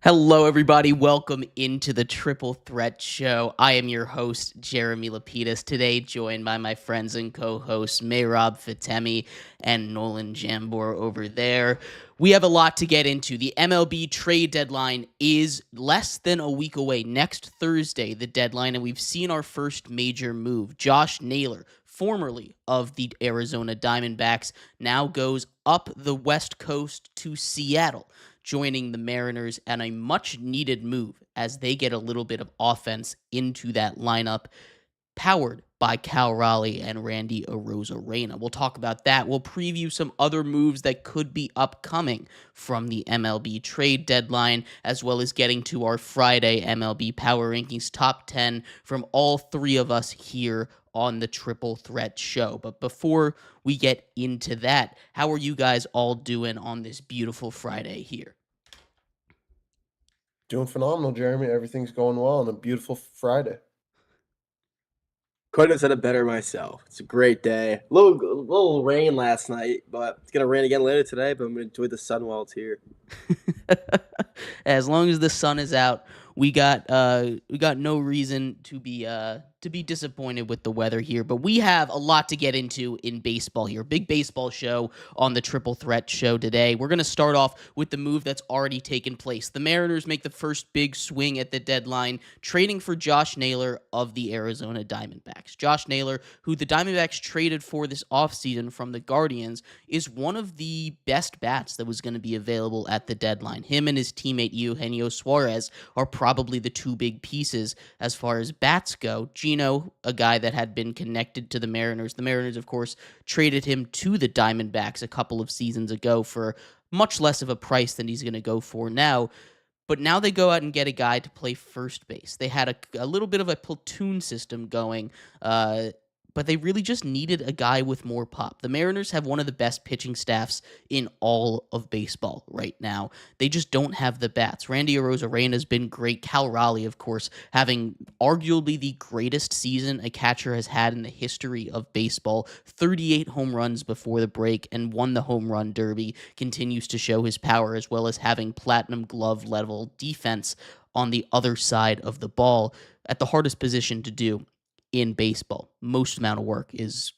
Hello, everybody. Welcome into the Triple Threat Show. I am your host, Jeremy Lapidus, today joined by my friends and co-hosts, Mehrob, Fatemi, and Nolan Jambor over there. We have a lot to get into. The MLB Trade Deadline is less than a week away. Next Thursday, the deadline, and we've seen our first major move. Josh Naylor, formerly of the Arizona Diamondbacks, now goes up the West Coast to Seattle, joining the Mariners, and a much-needed move as they get a little bit of offense into that lineup, powered by Cal Raleigh and Randy Arozarena. We'll talk about that. We'll preview some other moves that could be upcoming from the MLB Trade Deadline, as well as getting to our Friday MLB Power Rankings top 10 from all three of us here on the Triple Threat Show. But before we get into that, how are you guys all doing on this beautiful Friday here? Doing phenomenal, Jeremy. Everything's going well on a beautiful Friday. Couldn't have said it better myself. It's a great day. A little rain last night, but it's gonna rain again later today. But I'm gonna enjoy the sun while it's here. As long as the sun is out, we got no reason to be disappointed with the weather here. But we have a lot to get into in baseball here. Big baseball show on the Triple Threat Show today. We're going to start off with the move that's already taken place. The Mariners make the first big swing at the deadline, trading for Josh Naylor of the Arizona Diamondbacks. Josh Naylor, who the Diamondbacks traded for this offseason from the Guardians, is one of the best bats that was going to be available at the deadline. Him and his teammate Eugenio Suarez are probably the two big pieces as far as bats go. Gino, a guy that had been connected to the Mariners. The Mariners, of course, traded him to the Diamondbacks a couple of seasons ago for much less of a price than he's going to go for now. But now they go out and get a guy to play first base. They had a little bit of a platoon system going, but they really just needed a guy with more pop. The Mariners have one of the best pitching staffs in all of baseball right now. They just don't have the bats. Randy Arozarena has been great. Cal Raleigh, of course, having arguably the greatest season a catcher has had in the history of baseball. 38 home runs before the break and won the home run derby. Continues to show his power, as well as having platinum glove level defense on the other side of the ball at the hardest position to do in baseball. Most amount of work is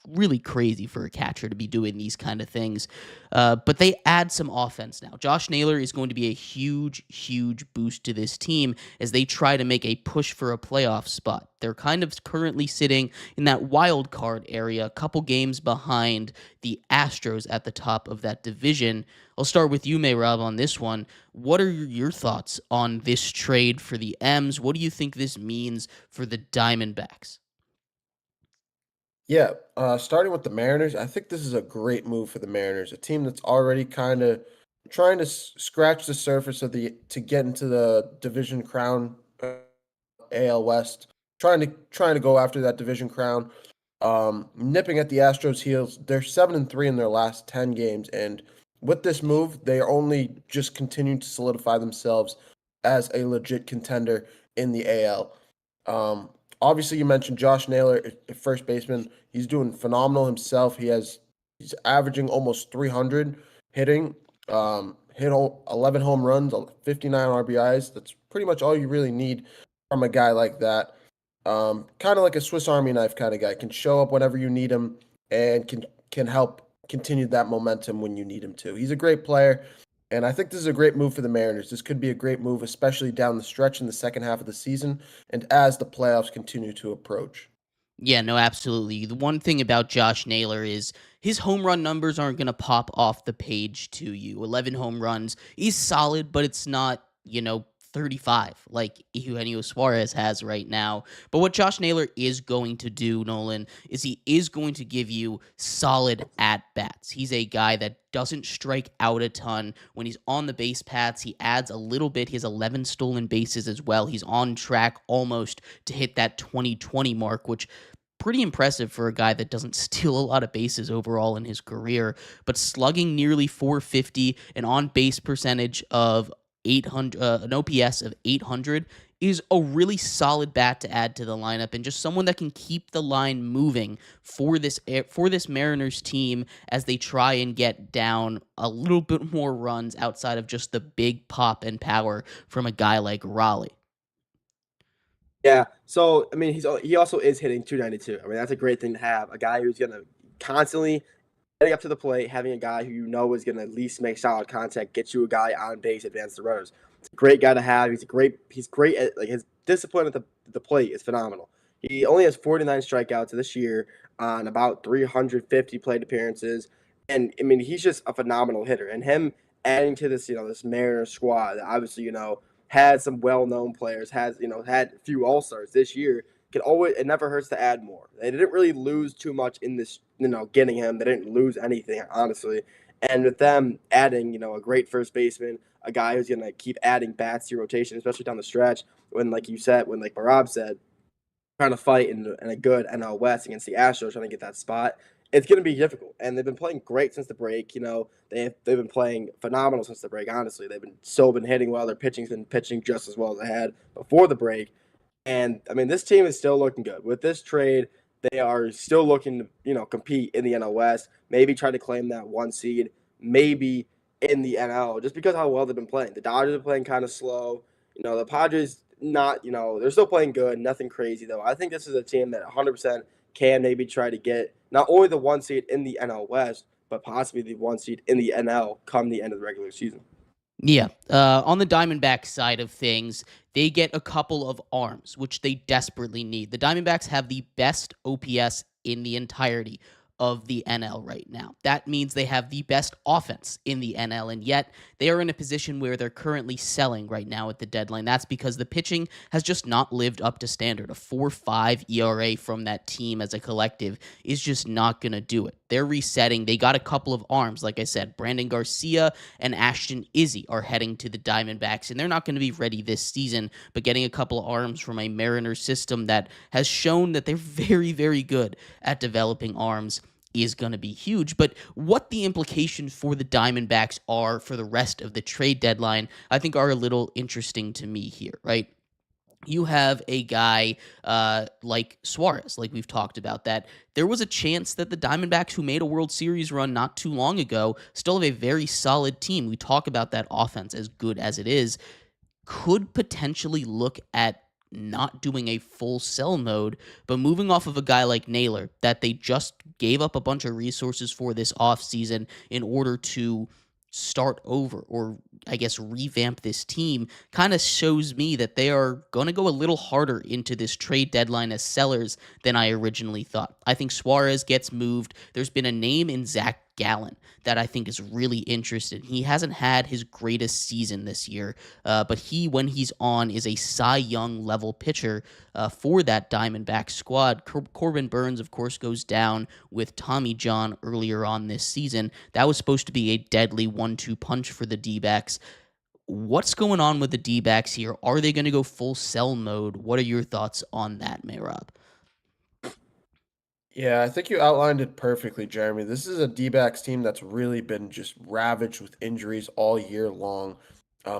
really crazy for a catcher to be doing these kind of things. But they add some offense now. Josh Naylor is going to be a huge, huge boost to this team as they try to make a push for a playoff spot. They're kind of currently sitting in that wild card area, a couple games behind the Astros at the top of that division. I'll start with you, Mehrob, on this one. What are your thoughts on this trade for the M's? What do you think this means for the Diamondbacks? Yeah, starting with the Mariners, I think this is a great move for the Mariners, a team that's already kind of trying to scratch the surface of to get into the division crown, AL West, trying to go after that division crown. Nipping at the Astros' heels. They're 7-3 in their last 10 games, and with this move, they are only just continuing to solidify themselves as a legit contender in the AL. Obviously, you mentioned Josh Naylor, first baseman. He's doing phenomenal himself. He's averaging almost 300 hitting, hit 11 home runs, 59 RBIs. That's pretty much all you really need from a guy like that. Kind of like a Swiss Army knife kind of guy. Can show up whenever you need him and can help continue that momentum when you need him to. He's a great player. And I think this is a great move for the Mariners. This could be a great move, especially down the stretch in the second half of the season and as the playoffs continue to approach. Yeah, no, absolutely. The one thing about Josh Naylor is his home run numbers aren't going to pop off the page to you. 11 home runs is solid, but it's not, 35 like Eugenio Suarez has right now. But what Josh Naylor is going to do, Nolan, is he is going to give you solid at-bats. He's a guy that doesn't strike out a ton. When he's on the base paths, he adds a little bit. He has 11 stolen bases as well. He's on track almost to hit that 2020 mark, which pretty impressive for a guy that doesn't steal a lot of bases overall in his career, but slugging nearly 450, an on-base percentage of an OPS of 800 is a really solid bat to add to the lineup, and just someone that can keep the line moving for this Mariners team as they try and get down a little bit more runs outside of just the big pop and power from a guy like Raleigh. Yeah. So I mean, he also is hitting 292. I mean, that's a great thing to have. A guy who's gonna constantly getting up to the plate, having a guy who you know is gonna at least make solid contact, get you a guy on base, advance the runners. It's a great guy to have. He's great at, like, his discipline at the plate is phenomenal. He only has 49 strikeouts this year on about 350 plate appearances, and I mean, he's just a phenomenal hitter. And him adding to this Mariners squad that obviously had some well-known players, has had a few all-stars this year. It never hurts to add more. They didn't really lose too much in this, getting him. They didn't lose anything, honestly. And with them adding, a great first baseman, a guy who's gonna keep adding bats to your rotation, especially down the stretch, like Mehrob said, trying to fight in a good NL West against the Astros, trying to get that spot. It's going to be difficult, and they've been playing great since the break. They've been playing phenomenal since the break. Honestly, they've been hitting well. Their pitching's been pitching just as well as they had before the break. And I mean, this team is still looking good. With this trade, they are still looking to, compete in the NL West, maybe try to claim that 1 seed, maybe in the NL, just because of how well they've been playing. The Dodgers are playing kind of slow. The Padres, not, they're still playing good, nothing crazy though. I think this is a team that 100% can maybe try to get not only the 1 seed in the NL West, but possibly the 1 seed in the NL come the end of the regular season. Yeah. On the Diamondbacks side of things, they get a couple of arms, which they desperately need. The Diamondbacks have the best OPS in the entirety of the NL right now. That means they have the best offense in the NL, and yet they are in a position where they're currently selling right now at the deadline. That's because the pitching has just not lived up to standard. A 4.5 ERA from that team as a collective is just not going to do it. They're resetting. They got a couple of arms. Like I said, Brandon Garcia and Ashton Izzy are heading to the Diamondbacks, and they're not going to be ready this season, but getting a couple of arms from a Mariners system that has shown that they're very, very good at developing arms is going to be huge. But what the implications for the Diamondbacks are for the rest of the trade deadline, I think are a little interesting to me here, right? You have a guy like Suarez, like we've talked about, that there was a chance that the Diamondbacks, who made a World Series run not too long ago, still have a very solid team. We talk about that offense as good as it is, could potentially look at not doing a full sell mode, but moving off of a guy like Naylor that they just gave up a bunch of resources for this offseason in order to start over, or I guess revamp this team, kind of shows me that they are going to go a little harder into this trade deadline as sellers than I originally thought. I think Suarez gets moved. There's been a name in Zach Gallen that I think is really interesting. He hasn't had his greatest season this year, but when he's on, is a Cy Young level pitcher for that Diamondback squad. Corbin Burns, of course, goes down with Tommy John earlier on this season. That was supposed to be a deadly 1-2 punch for the D-backs. What's going on with the D-backs here? Are they going to go full sell mode? What are your thoughts on that, Mehrob? Yeah, I think you outlined it perfectly, Jeremy. This is a D-backs team that's really been just ravaged with injuries all year long.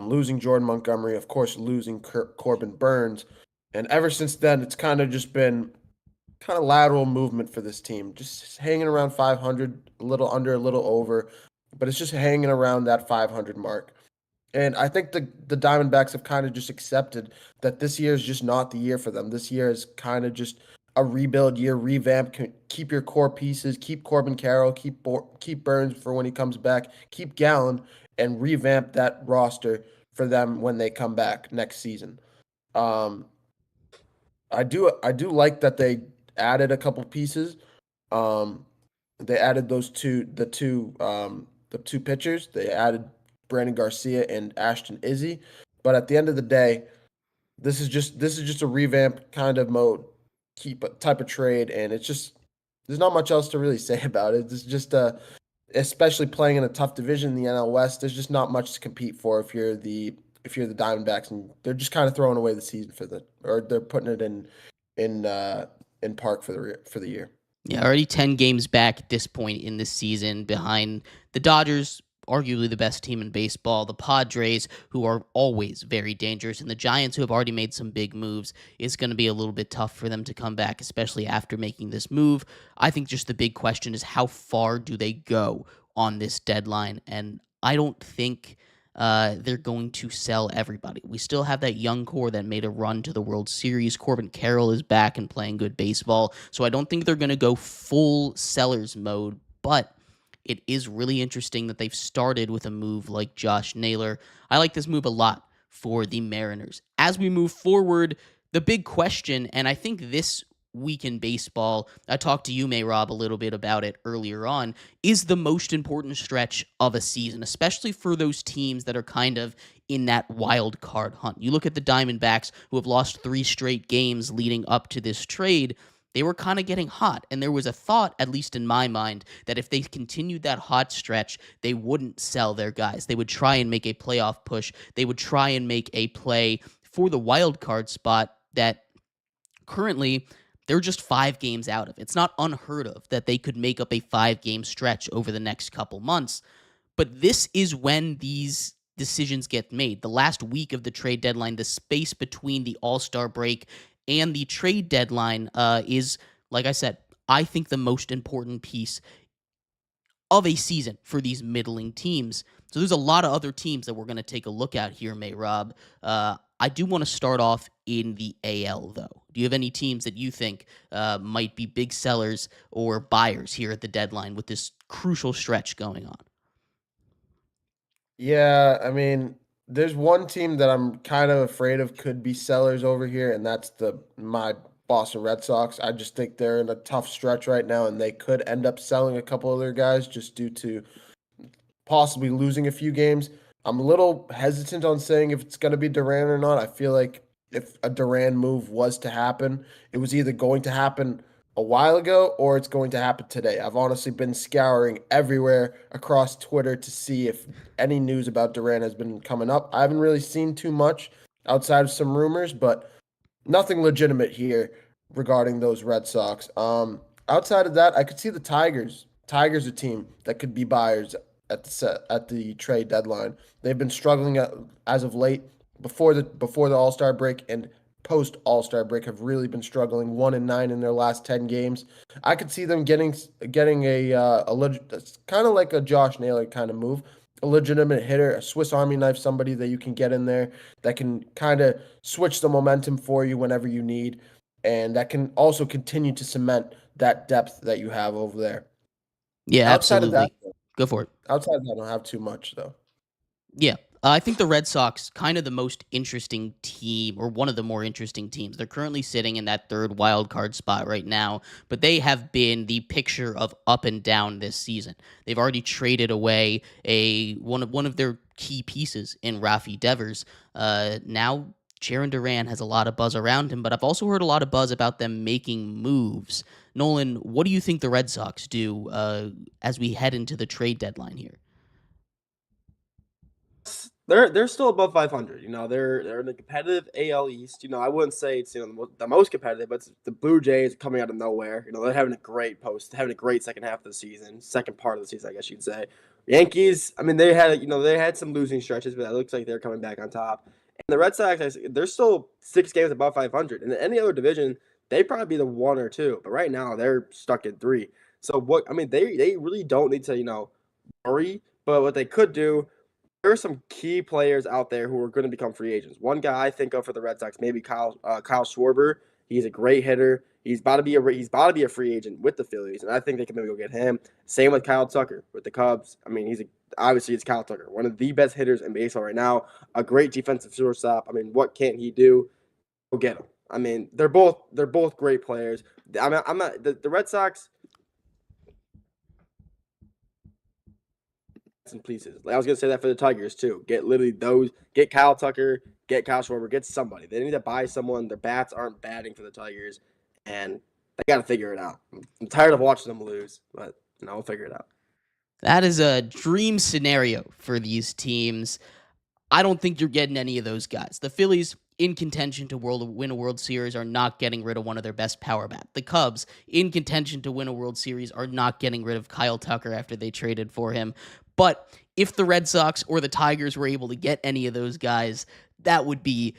Losing Jordan Montgomery, of course, losing Corbin Burns. And ever since then, it's kind of just been kind of lateral movement for this team. Just hanging around 500, a little under, a little over. But it's just hanging around that 500 mark. And I think the Diamondbacks have kind of just accepted that this year is just not the year for them. This year is kind of just a rebuild year, revamp, keep your core pieces, keep Corbin Carroll, keep Burns for when he comes back, keep Gallen, and revamp that roster for them when they come back next season. Um, I do like that they added a couple pieces. Um, they added the two pitchers. They added Brandon Garcia and Ashton Izzy. But at the end of the day, this is just a revamp kind of mode, keep a type of trade, and it's just there's not much else to really say about it. It's just especially playing in a tough division in the NL West, there's just not much to compete for if you're the Diamondbacks, and they're just kind of throwing away the season or they're putting it in park for the year. Yeah, already 10 games back at this point in the season behind the Dodgers, arguably the best team in baseball, the Padres, who are always very dangerous, and the Giants, who have already made some big moves, is going to be a little bit tough for them to come back, especially after making this move. I think just the big question is how far do they go on this deadline? And I don't think they're going to sell everybody. We still have that young core that made a run to the World Series. Corbin Carroll is back and playing good baseball, so I don't think they're going to go full sellers mode, but it is really interesting that they've started with a move like Josh Naylor. I like this move a lot for the Mariners. As we move forward, the big question, and I think this week in baseball, I talked to you, Mehrob, a little bit about it earlier on, is the most important stretch of a season, especially for those teams that are kind of in that wild card hunt. You look at the Diamondbacks, who have lost 3 straight games leading up to this trade. They were kind of getting hot, and there was a thought, at least in my mind, that if they continued that hot stretch, they wouldn't sell their guys. They would try and make a playoff push. They would try and make a play for the wild card spot that currently they're just 5 games out of. It's not unheard of that they could make up a 5-game stretch over the next couple months, but this is when these decisions get made. The last week of the trade deadline, the space between the All-Star break and the trade deadline is, like I said, I think the most important piece of a season for these middling teams. So there's a lot of other teams that we're going to take a look at here, Mehrob. I do want to start off in the AL, though. Do you have any teams that you think might be big sellers or buyers here at the deadline with this crucial stretch going on? Yeah, I mean, there's one team that I'm kind of afraid of could be sellers over here, and that's my Boston Red Sox. I just think they're in a tough stretch right now, and they could end up selling a couple of their guys just due to possibly losing a few games. I'm a little hesitant on saying if it's going to be Duran or not. I feel like if a Duran move was to happen, it was either going to happen a while ago or it's going to happen today. I've honestly been scouring everywhere across Twitter to see if any news about Duran has been coming up. I haven't really seen too much outside of some rumors, but nothing legitimate here regarding those Red Sox. Outside of that, I could see the Tigers. Tigers a team that could be buyers at the trade deadline. They've been struggling as of late. Before the All-Star break and post All-Star break have really been struggling. 1-9 in their last 10 games. I could see them getting kind of like a Josh Naylor kind of move. A legitimate hitter, a Swiss Army knife, somebody that you can get in there that can kind of switch the momentum for you whenever you need, and that can also continue to cement that depth that you have over there. Yeah, Outside of that, absolutely. Go for it. outside of that, I don't have too much though. Yeah. I think the Red Sox, kind of the most interesting team, or one of the more interesting teams. They're currently sitting in that third wild card spot right now, but they have been the picture of up and down this season. They've already traded away one of their key pieces in Rafi Devers. Now Jaron Duran has a lot of buzz around him, but I've also heard a lot of buzz about them making moves. Nolan, what do you think the Red Sox do as we head into the trade deadline here? They're still above 500. You know, they're in the competitive AL East. You know, I wouldn't say it's the most competitive, but it's the Blue Jays coming out of nowhere. You know, they're having a great second half of the season, second part of the season, I guess you'd say. Yankees, I mean, they had some losing stretches, but it looks like they're coming back on top. And the Red Sox, they're still 6 games above 500. And in any other division, they'd probably be the 1 or 2. But right now, they're stuck at 3. So they really don't need to worry. But what they could do, there are some key players out there who are going to become free agents. One guy I think of for the Red Sox, maybe Kyle Schwarber. He's a great hitter. He's about to be a free agent with the Phillies, and I think they can maybe go get him. Same with Kyle Tucker with the Cubs. I mean, obviously it's Kyle Tucker, one of the best hitters in baseball right now. A great defensive shortstop. I mean, what can't he do? Go get him. I mean, they're both great players. I'm not the Red Sox. And pieces. I was gonna say that for the Tigers too. Get Kyle Tucker, get Kyle Schwarber, get somebody. They need to buy someone. Their bats aren't batting for the Tigers, and they got to figure it out. I'm tired of watching them lose, but we'll figure it out. That is a dream scenario for these teams. I don't think you're getting any of those guys. The Phillies, in contention to win a World Series, are not getting rid of one of their best power bat. The Cubs, in contention to win a World Series, are not getting rid of Kyle Tucker after they traded for him. But if the Red Sox or the Tigers were able to get any of those guys, that would be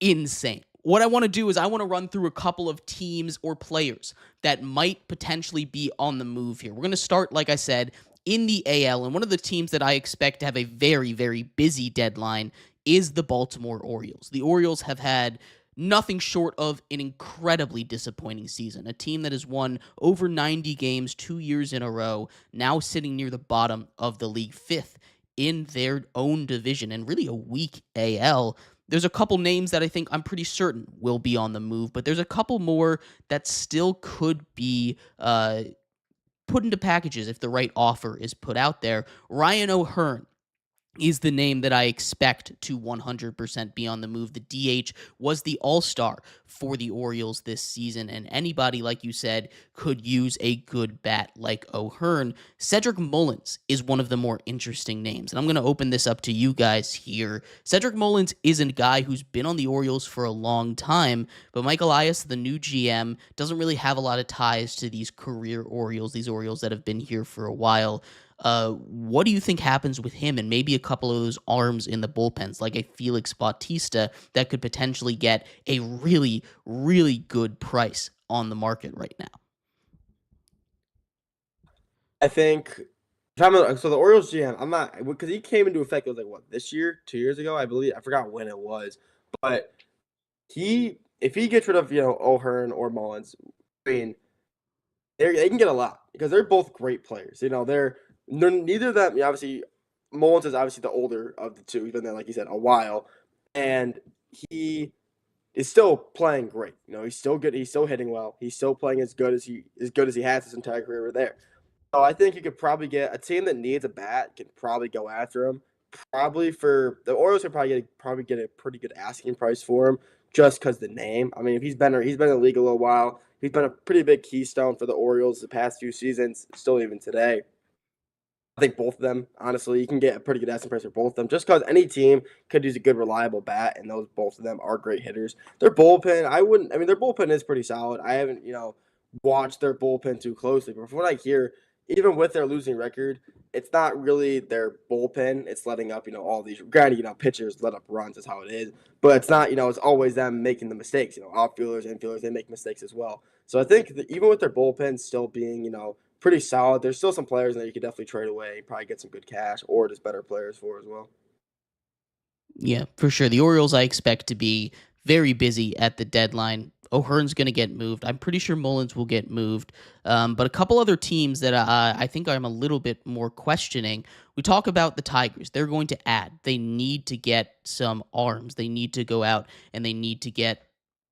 insane. What I want to do is I want to run through a couple of teams or players that might potentially be on the move here. We're going to start, like I said, in the AL, and one of the teams that I expect to have a very, very busy deadline is the Baltimore Orioles. The Orioles have had nothing short of an incredibly disappointing season. A team that has won over 90 games 2 years in a row, now sitting near the bottom of the league, fifth in their own division, and really a weak AL. There's a couple names that I think I'm pretty certain will be on the move, but there's a couple more that still could be put into packages if the right offer is put out there. Ryan O'Hearn is the name that I expect to 100% be on the move. The DH was the all-star for the Orioles this season, and anybody, like you said, could use a good bat like O'Hearn. Cedric Mullins is one of the more interesting names, and I'm going to open this up to you guys here. Cedric Mullins is a guy who's been on the Orioles for a long time, but Mike Elias, the new GM, doesn't really have a lot of ties to these career Orioles, these Orioles that have been here for a while. What do you think happens with him and maybe a couple of those arms in the bullpens, like a Felix Bautista, that could potentially get a really, really good price on the market right now? I think so the Orioles GM, I'm not, because he came into effect, it was like what, this year, 2 years ago, I believe. I forgot when it was, but if he gets rid of O'Hearn or Mullins, I mean, they can get a lot because they're both great players. They're neither of them. Obviously, Mullins is obviously the older of the two. He's been there, like you said, a while, and he is still playing great. He's still good. He's still hitting well. He's still playing as good as he has his entire career there. So I think you could probably get a team that needs a bat can probably go after him. Probably for the Orioles could probably get a pretty good asking price for him just because the name. I mean, if he's been in the league a little while. He's been a pretty big keystone for the Orioles the past few seasons, still even today. I think both of them, honestly, you can get a pretty good asking price for both of them just because any team could use a good, reliable bat, and both of them are great hitters. Their bullpen, their bullpen is pretty solid. I haven't, watched their bullpen too closely, but from what I hear, even with their losing record, it's not really their bullpen. It's letting up, all these. Granted, pitchers let up runs. That's how it is. But it's not, it's always them making the mistakes. Outfielders, infielders, they make mistakes as well. So I think that even with their bullpen still being, pretty solid, there's still some players that you could definitely trade away, probably get some good cash, or just better players for as well. Yeah, for sure. The Orioles I expect to be very busy at the deadline. O'Hearn's going to get moved. I'm pretty sure Mullins will get moved. But a couple other teams that I think I'm a little bit more questioning. We talk about the Tigers. They're going to add. They need to get some arms. They need to go out and they need to get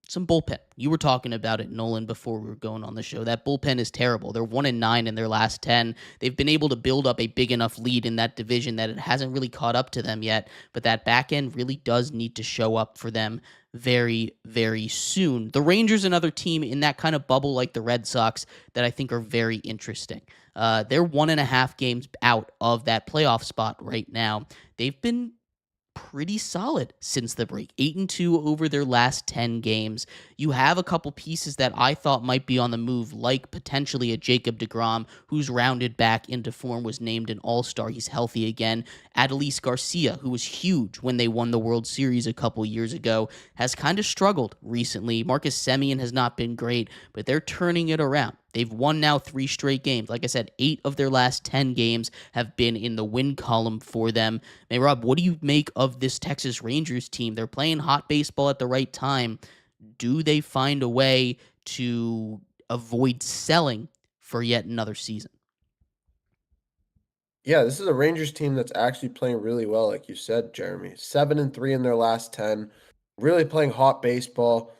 some bullpen. You were talking about it, Nolan, before we were going on the show. That bullpen is terrible. They're 1-9 in their last 10. They've been able to build up a big enough lead in that division that it hasn't really caught up to them yet, but that back end really does need to show up for them very, very soon. The Rangers, another team in that kind of bubble like the Red Sox that I think are very interesting. They're 1.5 games out of that playoff spot right now. They've been pretty solid since the break. 8-2 over their last 10 games. You have a couple pieces that I thought might be on the move, like potentially a Jacob deGrom, who's rounded back into form, was named an all-star. He's healthy again. Adolis Garcia, who was huge when they won the World Series a couple years ago, has kind of struggled recently. Marcus Semien has not been great, but they're turning it around. They've won now 3 straight games. Like I said, 8 of their last 10 games have been in the win column for them. Mehrob, what do you make of this Texas Rangers team? They're playing hot baseball at the right time. Do they find a way to avoid selling for yet another season? Yeah, this is a Rangers team that's actually playing really well, like you said, Jeremy. 7-3 in their last 10. Really playing hot baseball.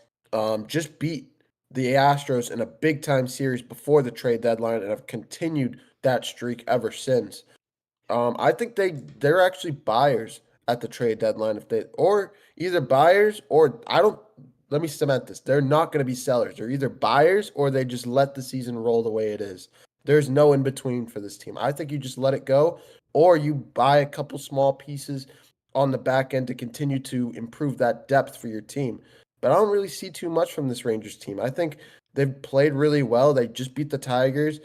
Just beat the Astros in a big-time series before the trade deadline and have continued that streak ever since. I think they're actually buyers at the trade deadline or either buyers or let me cement this. They're not going to be sellers. They're either buyers or they just let the season roll the way it is. There's no in between for this team. I think you just let it go or you buy a couple small pieces on the back end to continue to improve that depth for your team. But I don't really see too much from this Rangers team. I think they've played really well. They just beat the Tigers.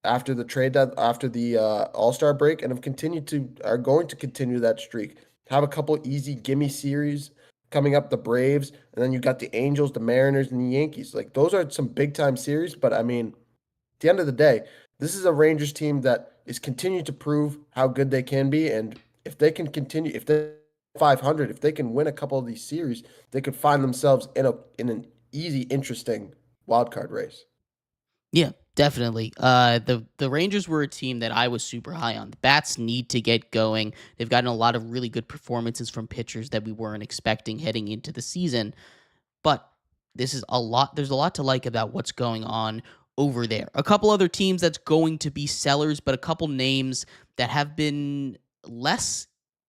after the All-Star break, and are going to continue that streak. Have a couple easy gimme series coming up, the Braves, and then you got the Angels, the Mariners, and the Yankees. Like those are some big time series, but I mean, at the end of the day, this is a Rangers team that is continuing to prove how good they can be, and if they can continue, if they 500, if they can win a couple of these series, they could find themselves in an easy, interesting wild card race. Yeah, definitely. The Rangers were a team that I was super high on. The Bats need to get going. They've gotten a lot of really good performances from pitchers that we weren't expecting heading into the season. But this is a lot. There's a lot to like about what's going on over there. A couple other teams that's going to be sellers, but a couple names that have been less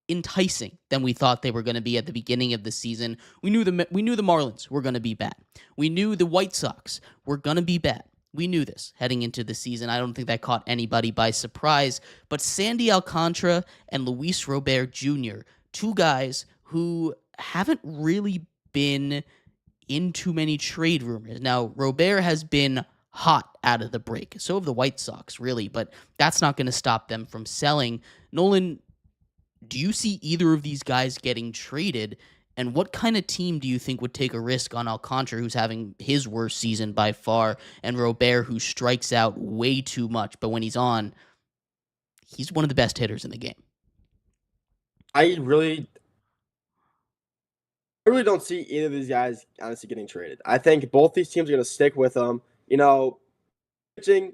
enticing than we thought they were going to be at the beginning of the season. We knew the Marlins were going to be bad. We knew the White Sox were going to be bad. We knew this heading into the season. I don't think that caught anybody by surprise. But Sandy Alcantara and Luis Robert Jr., two guys who haven't really been in too many trade rumors. Now, Robert has been hot out of the break. So have the White Sox, really, but that's not going to stop them from selling. Nolan, do you see either of these guys getting traded? And what kind of team do you think would take a risk on Alcantara, who's having his worst season by far, and Robert, who strikes out way too much, but when he's on, he's one of the best hitters in the game? I really don't see either of these guys honestly getting traded. I think both these teams are going to stick with them. Pitching,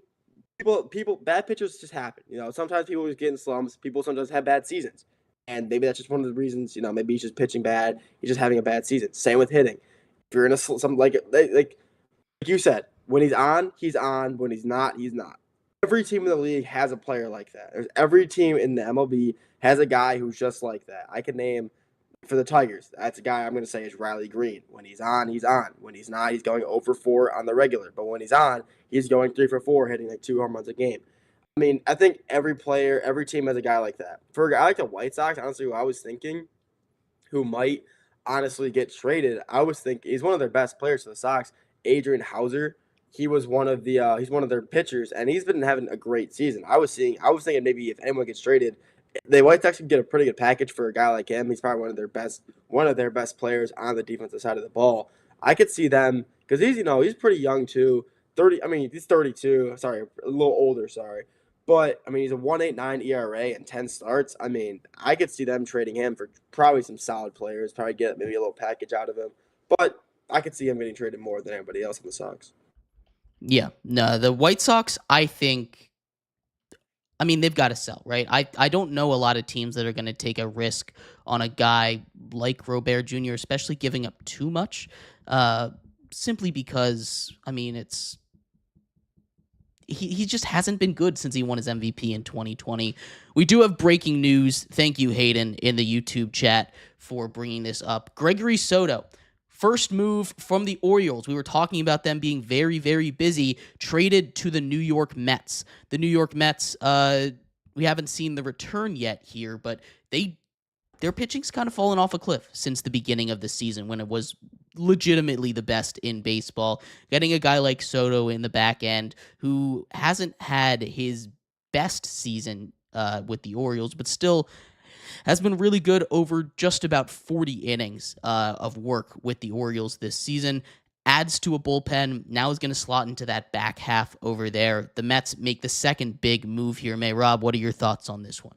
bad pitchers just happen. Sometimes people just get in slumps. People sometimes have bad seasons. And maybe that's just one of the reasons, maybe he's just pitching bad. He's just having a bad season. Same with hitting. If you're in something like you said, when he's on, he's on. When he's not, he's not. Every team in the league has a player like that. Every team in the MLB has a guy who's just like that. I could name for the Tigers, that's a guy I'm going to say is Riley Green. When he's on, he's on. When he's not, he's going 0 for 4 on the regular. But when he's on, he's going 3 for 4, hitting like 2 home runs a game. I mean, I think every team has a guy like that. For a guy like the White Sox, honestly, who I was thinking who might honestly get traded, I was thinking he's one of their best players for the Sox, Adrian Hauser. He's one of their pitchers, and he's been having a great season. I was thinking maybe if anyone gets traded, the White Sox could get a pretty good package for a guy like him. He's probably one of their best players on the defensive side of the ball. I could see them because he's pretty young too. He's 32. Sorry, a little older. Sorry. But, he's a 1.89 ERA and 10 starts. I could see them trading him for probably some solid players, probably get maybe a little package out of him. But I could see him getting traded more than anybody else in the Sox. Yeah, no, the White Sox, I think, they've got to sell, right? I don't know a lot of teams that are going to take a risk on a guy like Robert Jr., especially giving up too much, simply because, he just hasn't been good since he won his MVP in 2020. We do have breaking news. Thank you, Hayden, in the YouTube chat for bringing this up. Gregory Soto, first move from the Orioles. We were talking about them being very, very busy, traded to the New York Mets. The New York Mets, we haven't seen the return yet here, but their pitching's kind of fallen off a cliff since the beginning of the season when it was legitimately the best in baseball. Getting a guy like Soto in the back end who hasn't had his best season with the Orioles, but still has been really good over just about 40 innings of work with the Orioles this season. Adds to a bullpen, now is going to slot into that back half over there. The Mets make the second big move here. Mehrob, what are your thoughts on this one?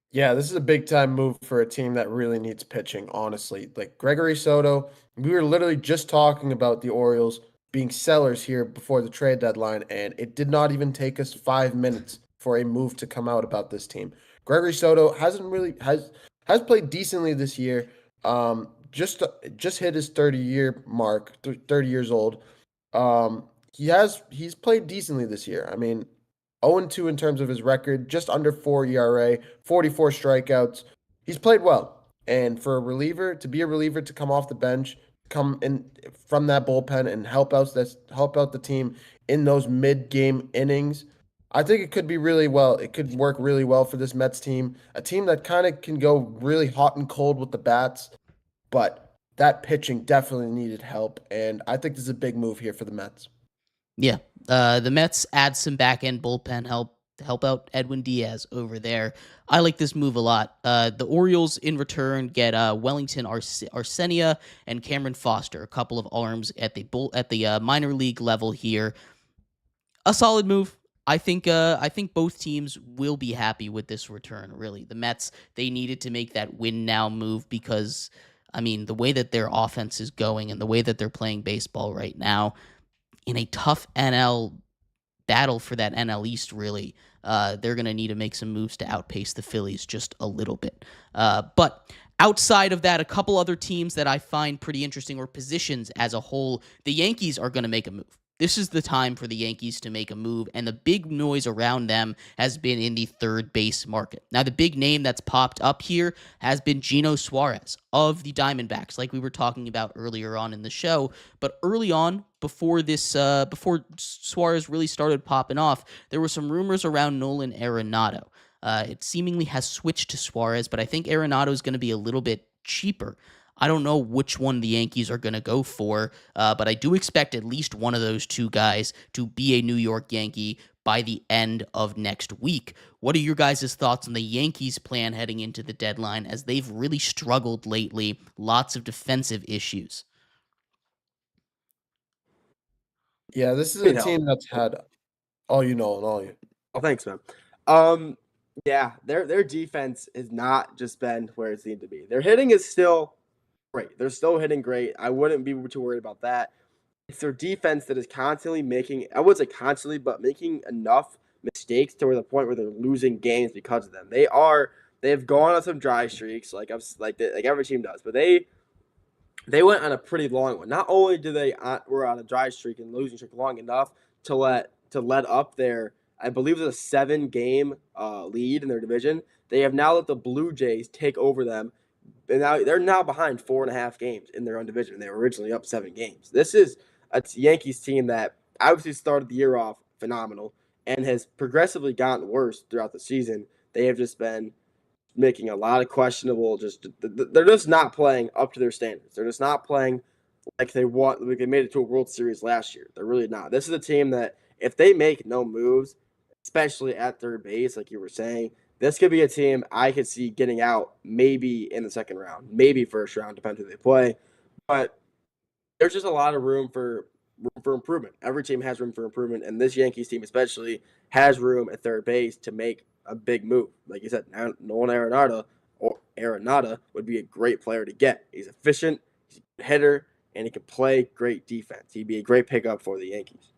Yeah, this is a big time move for a team that really needs pitching, honestly. Like Gregory Soto, we were literally just talking about the Orioles being sellers here before the trade deadline, and it did not even take us 5 minutes for a move to come out about this team. Gregory Soto has played decently this year. Just hit his 30-year mark, 30 years old. He's played decently this year. 0-2 in terms of his record, just under 4 ERA, 44 strikeouts. He's played well. And for a reliever, to come off the bench, come in from that bullpen and help out the team in those mid-game innings, I think it could be really well. It could work really well for this Mets team, a team that kind of can go really hot and cold with the bats, but that pitching definitely needed help, and I think this is a big move here for the Mets. Yeah. The Mets add some back end bullpen help to help out Edwin Diaz over there. I like this move a lot. The Orioles in return get Wellington Arsenia and Cameron Foster, a couple of arms at the minor league level here. A solid move. I think both teams will be happy with this return, really. The Mets, they needed to make that win now move because I mean, the way that their offense is going and the way that they're playing baseball right now in a tough NL battle for that NL East, really, they're going to need to make some moves to outpace the Phillies just a little bit. But outside of that, a couple other teams that I find pretty interesting, or positions as a whole, the Yankees are going to make a move. This is the time for the Yankees to make a move, and the big noise around them has been in the third base market. Now, the big name that's popped up here has been Gino Suarez of the Diamondbacks, like we were talking about earlier on in the show. But early on, before Suarez really started popping off, there were some rumors around Nolan Arenado. It seemingly has switched to Suarez, but I think Arenado is going to be a little bit cheaper. I don't know which one the Yankees are going to go for, but I do expect at least one of those two guys to be a New York Yankee by the end of next week. What are your guys' thoughts on the Yankees' plan heading into the deadline, as they've really struggled lately? Lots of defensive issues. Yeah, this is You a know. team that's had all you know and all you. Oh, thanks, man. Um, yeah, their defense has not just been where it needed to be. Their hitting is still great. They're still hitting great. I wouldn't be too worried about that. It's their defense that is constantly making, I wouldn't say constantly, but making enough mistakes to where the point where they're losing games because of them. They've gone on some dry streaks, like every team does, but they went on a pretty long one. Not only did they were on a dry streak and losing streak long enough to let up their, I believe it's a 7-game lead in their division. They have now let the Blue Jays take over them, and now they're now behind 4.5 games in their own division. They were originally up 7 games. This is a Yankees team that obviously started the year off phenomenal and has progressively gotten worse throughout the season. They have just been making a lot of questionable. They're just not playing up to their standards. They're just not playing like they made it to a World Series last year. They're really not. This is a team that if they make no moves, especially at third base, like you were saying, this could be a team I could see getting out maybe in the second round, maybe first round, depending who they play. But there's just a lot of room for improvement. Every team has room for improvement, and this Yankees team especially has room at third base to make a big move. Like you said, Nolan Arenado would be a great player to get. He's efficient, he's a hitter, and he can play great defense. He'd be a great pickup for the Yankees.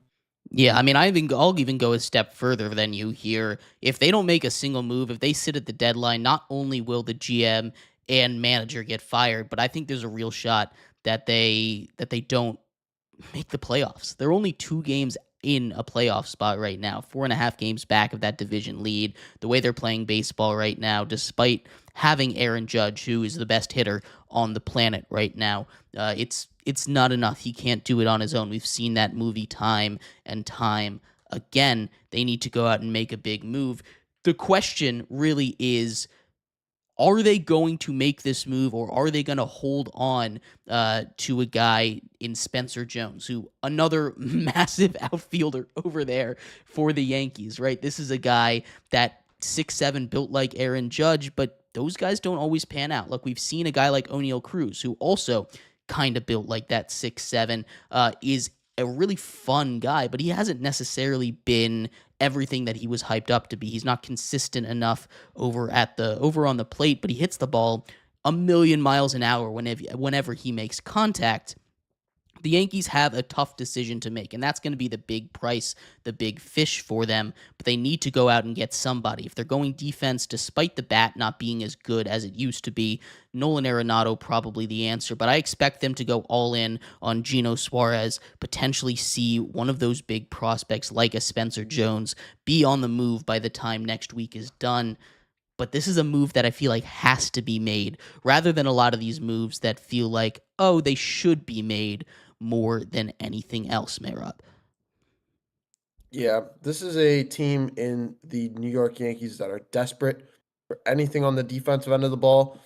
Yeah, I mean, I'll even go a step further than you here. If they don't make a single move, if they sit at the deadline, not only will the GM and manager get fired, but I think there's a real shot that they don't make the playoffs. They're only 2 games in a playoff spot right now, 4.5 games back of that division lead. The way they're playing baseball right now, despite having Aaron Judge, who is the best hitter on the planet right now, it's not enough. He can't do it on his own. We've seen that movie time and time again. They need to go out and make a big move. The question really is, are they going to make this move, or are they going to hold on to a guy in Spencer Jones, who another massive outfielder over there for the Yankees, right? This is a guy that 6'7", built like Aaron Judge, but those guys don't always pan out. Look, we've seen a guy like O'Neal Cruz, who also kind of built like that 6'7", is a really fun guy, but he hasn't necessarily been everything that he was hyped up to be. He's not consistent enough over on the plate, but he hits the ball a million miles an hour whenever he makes contact. The Yankees have a tough decision to make, and that's going to be the big price, the big fish for them. But they need to go out and get somebody. If they're going defense, despite the bat not being as good as it used to be, Nolan Arenado probably the answer. But I expect them to go all in on Gino Suarez, potentially see one of those big prospects like a Spencer Jones be on the move by the time next week is done. But this is a move that I feel like has to be made, rather than a lot of these moves that feel like, oh, they should be made more than anything else, Mehrob. Yeah, this is a team in the New York Yankees that are desperate for anything on the defensive end of the ball.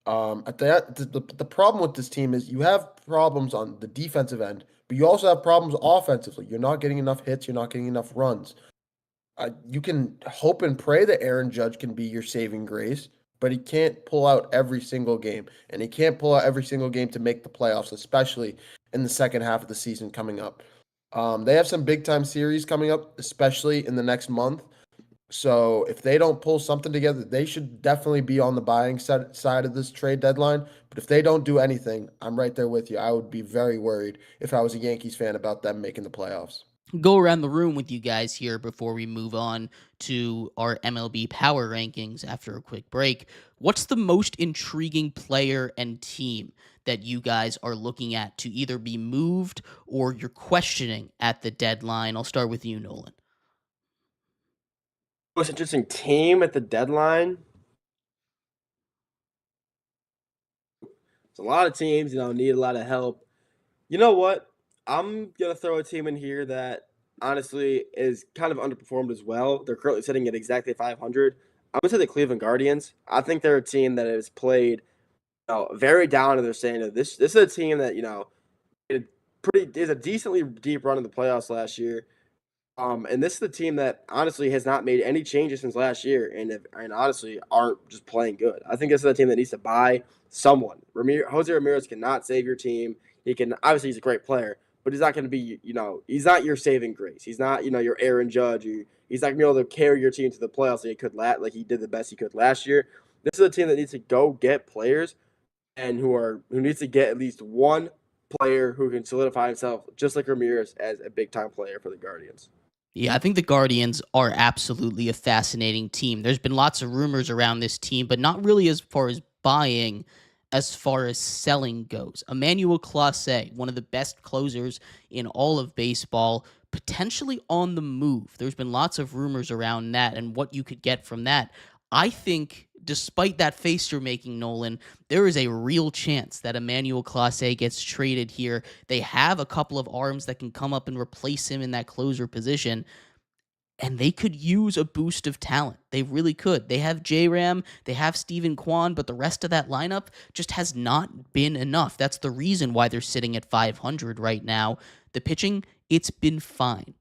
The problem with this team is you have problems on the defensive end, but you also have problems offensively. You're not getting enough hits. You're not getting enough runs. You can hope and pray that Aaron Judge can be your saving grace, but he can't pull out every single game, and he can't pull out every single game to make the playoffs, especially in the second half of the season coming up. They have some big time series coming up, especially in the next month. So if they don't pull something together, they should definitely be on the buying side of this trade deadline. But if they don't do anything, I'm right there with you. I would be very worried if I was a Yankees fan about them making the playoffs. Go around the room with you guys here before we move on to our MLB Power Rankings after a quick break. What's the most intriguing player and team that you guys are looking at to either be moved or you're questioning at the deadline? I'll start with you, Nolan. Most interesting team at the deadline. It's a lot of teams, need a lot of help. You know what? I'm gonna throw a team in here that honestly is kind of underperformed as well. They're currently sitting at exactly 500. I'm gonna say the Cleveland Guardians. I think they're a team that has played, very down to their standard. This is a team that is a decently deep run in the playoffs last year. And this is the team that honestly has not made any changes since last year, and honestly aren't just playing good. I think this is a team that needs to buy someone. Jose Ramirez cannot save your team. He can obviously he's a great player, but he's not going to be he's not your saving grace. He's not your Aaron Judge. He's not going to be able to carry your team to the playoffs like he did the best he could last year. This is a team that needs to go get players and who needs to get at least one player who can solidify himself just like Ramirez as a big time player for the Guardians. Yeah, I think the Guardians are absolutely a fascinating team. There's been lots of rumors around this team, but not really as far as buying, as far as selling goes. Emmanuel Clase, one of the best closers in all of baseball, potentially on the move. There's been lots of rumors around that and what you could get from that. I think, despite that face you're making, Nolan, there is a real chance that Emmanuel Clase gets traded here. They have a couple of arms that can come up and replace him in that closer position, and they could use a boost of talent. They really could. They have J-Ram, they have Steven Kwan, but the rest of that lineup just has not been enough. That's the reason why they're sitting at 500 right now. The pitching, it's been fine.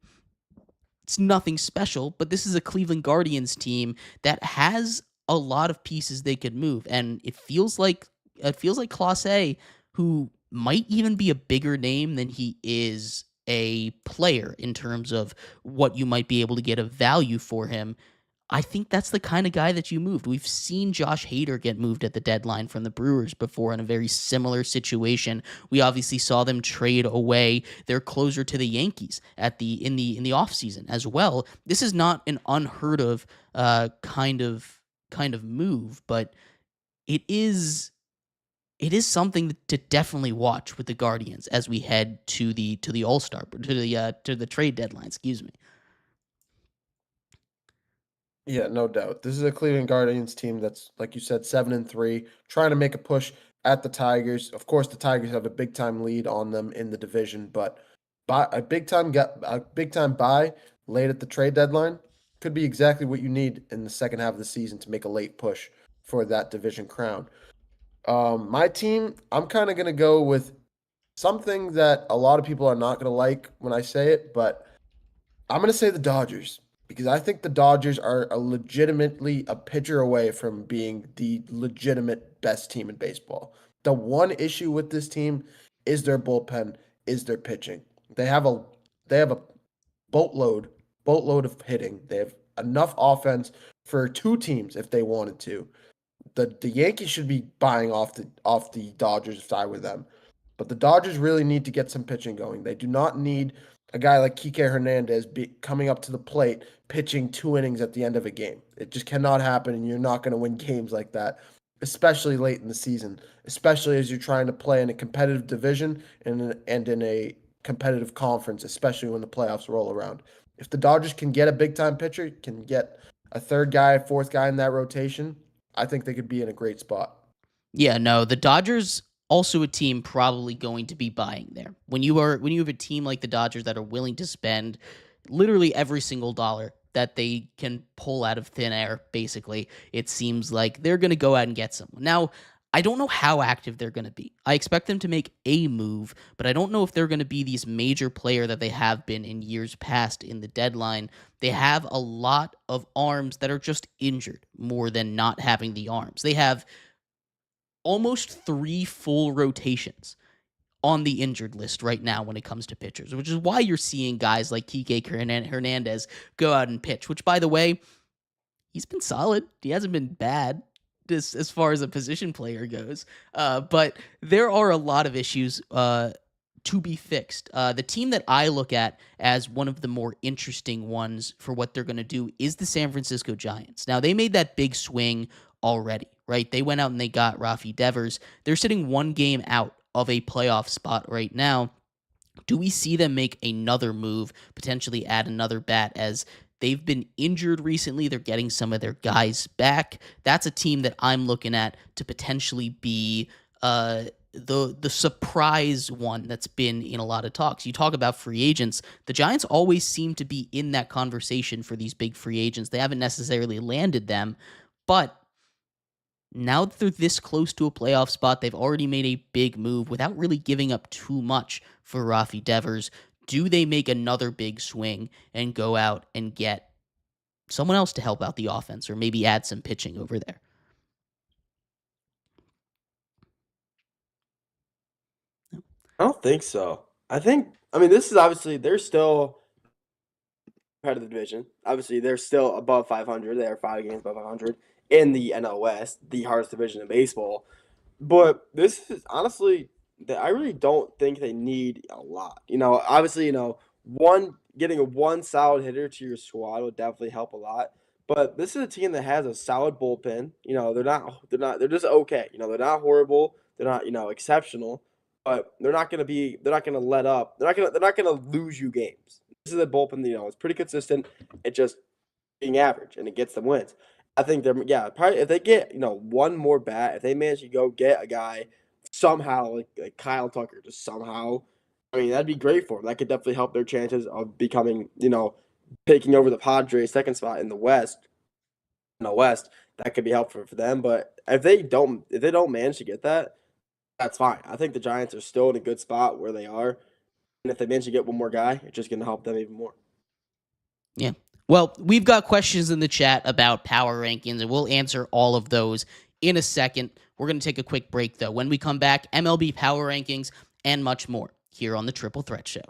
It's nothing special, but this is a Cleveland Guardians team that has a lot of pieces they could move, and it feels like Clase, who might even be a bigger name than he is a player in terms of what you might be able to get of value for him. I think that's the kind of guy that you moved. We've seen Josh Hader get moved at the deadline from the Brewers before in a very similar situation. We obviously saw them trade away their closer to the Yankees at in the offseason as well. This is not an unheard of kind of move, but it is something to definitely watch with the Guardians as we head to the All-Star to the trade deadline, excuse me. Yeah, no doubt. This is a Cleveland Guardians team that's, like you said, 7-3, trying to make a push at the Tigers. Of course, the Tigers have a big time lead on them in the division, but a big time buy late at the trade deadline could be exactly what you need in the second half of the season to make a late push for that division crown. My team, I'm kind of going to go with something that a lot of people are not going to like when I say it, but I'm going to say the Dodgers because I think the Dodgers are legitimately a pitcher away from being the legitimate best team in baseball. The one issue with this team is their bullpen, is their pitching. They have a boatload of hitting. They have enough offense for two teams if they wanted to. The Yankees should be buying off the Dodgers if I were them. But the Dodgers really need to get some pitching going. They do not need a guy like Kike Hernandez coming up to the plate, pitching 2 innings at the end of a game. It just cannot happen, and you're not going to win games like that, especially late in the season, especially as you're trying to play in a competitive division and in a competitive conference, especially when the playoffs roll around. If the Dodgers can get a big-time pitcher, can get a third guy, fourth guy in that rotation, I think they could be in a great spot. Yeah, no, the Dodgers also a team probably going to be buying there. When you have a team like the Dodgers that are willing to spend literally every single dollar that they can pull out of thin air, basically, it seems like they're going to go out and get someone. Now, I don't know how active they're going to be. I expect them to make a move, but I don't know if they're going to be these major player that they have been in years past in the deadline. They have a lot of arms that are just injured more than not having the arms. They have almost 3 full rotations on the injured list right now when it comes to pitchers, which is why you're seeing guys like Kike Hernandez go out and pitch, which, by the way, he's been solid. He hasn't been bad as far as a position player goes. But there are a lot of issues to be fixed. The team that I look at as one of the more interesting ones for what they're going to do is the San Francisco Giants. Now, they made that big swing already, right? They went out and they got Rafi Devers. They're sitting 1 game out of a playoff spot right now. Do we see them make another move, potentially add another bat, as they've been injured recently? They're getting some of their guys back. That's a team that I'm looking at to potentially be the surprise one that's been in a lot of talks. You talk about free agents. The Giants always seem to be in that conversation for these big free agents. They haven't necessarily landed them, but now that they're this close to a playoff spot, they've already made a big move without really giving up too much for Rafi Devers. Do they make another big swing and go out and get someone else to help out the offense, or maybe add some pitching over there? I don't think so. I mean, this is obviously, they're still part of the division. Obviously, they're still above 500. They are 5 games above 500 in the NL West, the hardest division in baseball. But this is honestly, I really don't think they need a lot. Obviously, getting a one solid hitter to your squad would definitely help a lot. But this is a team that has a solid bullpen. They're just okay. They're not horrible. They're not, exceptional. But they're not going to let up. They're not going to lose you games. This is a bullpen, it's pretty consistent. It's just being average, and it gets them wins. I think probably if they get, one more bat, if they manage to go get a guy somehow, like Kyle Tucker, just somehow, I mean, that'd be great for them. That could definitely help their chances of becoming, taking over the Padres' second spot in the West. That could be helpful for them. But if they don't manage to get that, that's fine. I think the Giants are still in a good spot where they are. And if they manage to get one more guy, it's just going to help them even more. Yeah. Well, we've got questions in the chat about power rankings, and we'll answer all of those in a second. We're going to take a quick break, though. When we come back, MLB Power Rankings and much more here on the Triple Threat Show.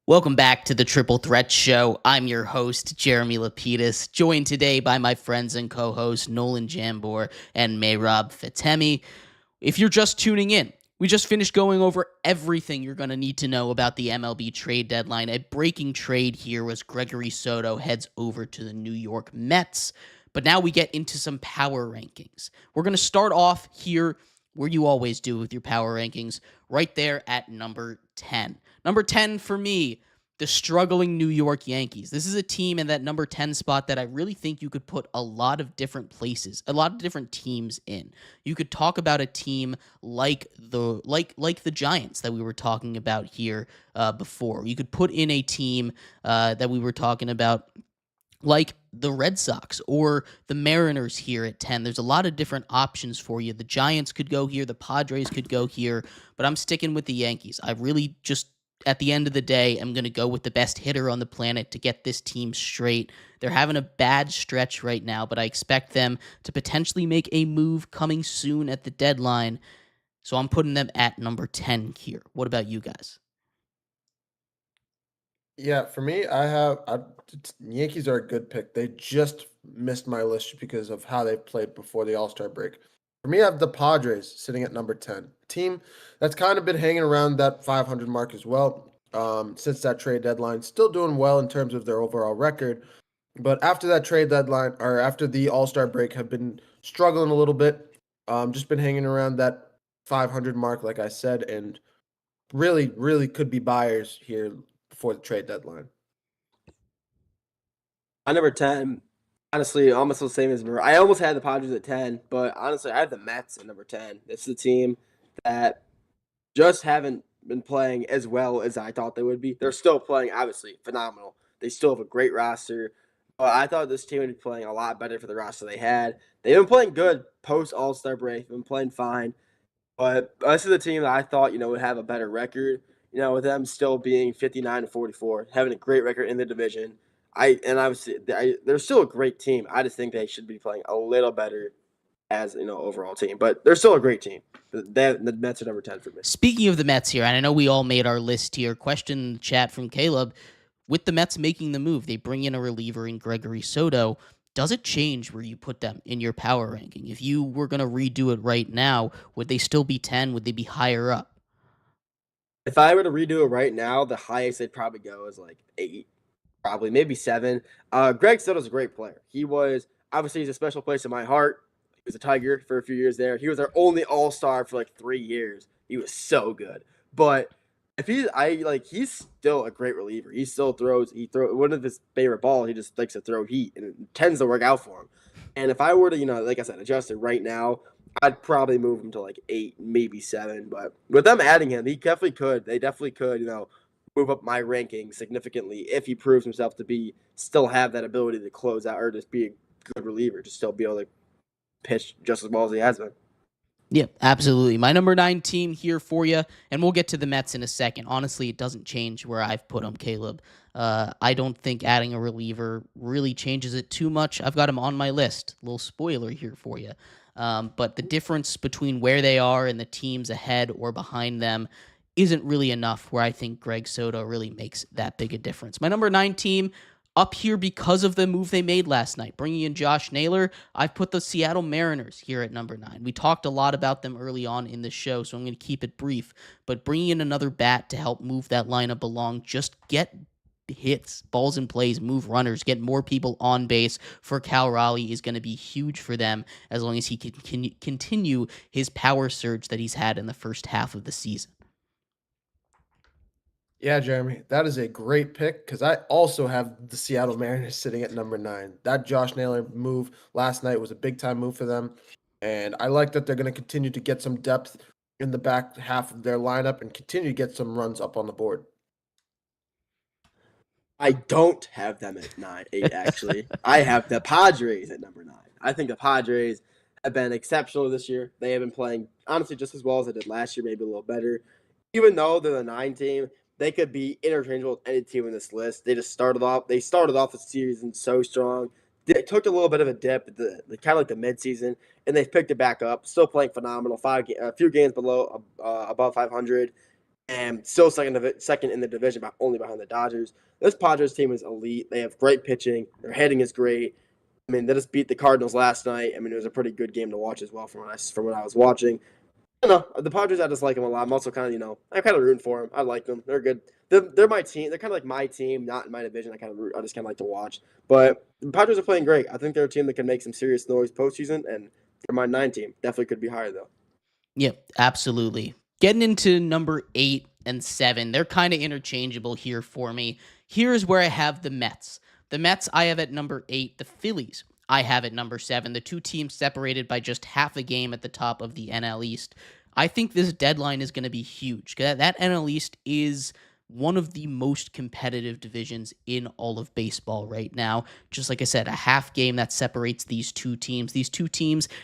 Welcome back to the Triple Threat Show. I'm your host, Jeremy Lapidus, joined today by my friends and co-hosts Nolan Jambor and Mehrob Fatemi. If you're just tuning in, we just finished going over everything you're going to need to know about the MLB trade deadline. A breaking trade here was Gregory Soto heads over to the New York Mets. But now we get into some power rankings. We're going to start off here where you always do with your power rankings, right there at number 10. Number 10 for me, the struggling New York Yankees. This is a team in that number 10 spot that I really think you could put a lot of different places, a lot of different teams in. You could talk about a team like the Giants that we were talking about here before. You could put in a team that we were talking about like the Red Sox or the Mariners here at 10. There's a lot of different options for you. The Giants could go here, the Padres could go here, but I'm sticking with the Yankees. I really just, at the end of the day, I'm going to go with the best hitter on the planet to get this team straight. They're having a bad stretch right now, but I expect them to potentially make a move coming soon at the deadline. So I'm putting them at number 10 here. What about you guys? Yeah, for me, Yankees are a good pick. They just missed my list because of how they played before the All-Star break. For me, I have the Padres sitting at number 10. Team that's kind of been hanging around that 500 mark as well since that trade deadline. Still doing well in terms of their overall record. But after that trade deadline, or after the All-Star break, have been struggling a little bit. Just been hanging around that 500 mark, like I said, and really, really could be buyers here before the trade deadline. My number 10, honestly, almost the same as I almost had the Padres at 10, but honestly, I have the Mets at number 10. It's the team that just haven't been playing as well as I thought they would be. They're still playing, obviously, phenomenal. They still have a great roster. But I thought this team would be playing a lot better for the roster they had. They've been playing good post All-Star break. They've been playing fine. But this is a team that I thought, would have a better record. With them still being 59-44, having a great record in the division. They're still a great team. I just think they should be playing a little better as overall team. But they're still a great team. The Mets are number 10 for me. Speaking of the Mets here, and I know we all made our list here, question in the chat from Caleb. With the Mets making the move, they bring in a reliever in Gregory Soto. Does it change where you put them in your power ranking? If you were going to redo it right now, would they still be 10? Would they be higher up? If I were to redo it right now, the highest they'd probably go is like 8, probably maybe 7. Greg Soto's a great player. He's a special place in my heart. He was a Tiger for a few years there. He was our only All-Star for like 3 years. He was so good. But if he's still a great reliever. He still throws. One of his favorite balls. He just likes to throw heat, and it tends to work out for him. And if I were to, like I said, adjust it right now, I'd probably move him to like 8, maybe 7. But with them adding him, he definitely could. They definitely could, move up my ranking significantly if he proves himself to be still have that ability to close out or just be a good reliever, to still be able to pitch just as well as he has been. Yeah, absolutely. My number 9 team here for you, and we'll get to the Mets in a second. Honestly, it doesn't change where I've put them, Caleb. I don't think adding a reliever really changes it too much. I've got them on my list. Little spoiler here for you. But the difference between where they are and the teams ahead or behind them isn't really enough where I think Greg Soto really makes that big a difference. My number 9 team, up here because of the move they made last night, bringing in Josh Naylor. I've put the Seattle Mariners here at number 9. We talked a lot about them early on in the show, so I'm going to keep it brief. But bringing in another bat to help move that lineup along, just get hits, balls in plays, move runners, get more people on base for Cal Raleigh is going to be huge for them as long as he can continue his power surge that he's had in the first half of the season. Yeah, Jeremy, that is a great pick because I also have the Seattle Mariners sitting at number 9. That Josh Naylor move last night was a big-time move for them, and I like that they're going to continue to get some depth in the back half of their lineup and continue to get some runs up on the board. I don't have them at 8, actually. I have the Padres at number 9. I think the Padres have been exceptional this year. They have been playing, honestly, just as well as they did last year, maybe a little better. Even though they're the 9 team, they could be interchangeable with any team in this list. They started off the season so strong. They took a little bit of a dip at the kind of like the midseason, and they've picked it back up. Still playing phenomenal. A few games above 500. and still second in the division, only behind the Dodgers. This Padres team is elite. They have great pitching. Their hitting is great. I mean, they just beat the Cardinals last night. I mean, it was a pretty good game to watch as well from what I was watching. I don't know. The Padres, I just like them a lot. I'm also kind of, I'm kind of rooting for them. I like them. They're good. They're my team. They're kind of like my team, not in my division. I just kind of like to watch. But the Padres are playing great. I think they're a team that can make some serious noise postseason, and they're my 9 team. Definitely could be higher, though. Yep, absolutely. Getting into number 8 and 7, they're kind of interchangeable here for me. Here's where I have the Mets. The Mets I have at number 8, the Phillies I have at number 7. The two teams separated by just half a game at the top of the NL East. I think this deadline is going to be huge. That NL East is one of the most competitive divisions in all of baseball right now. Just like I said, a half game that separates these two teams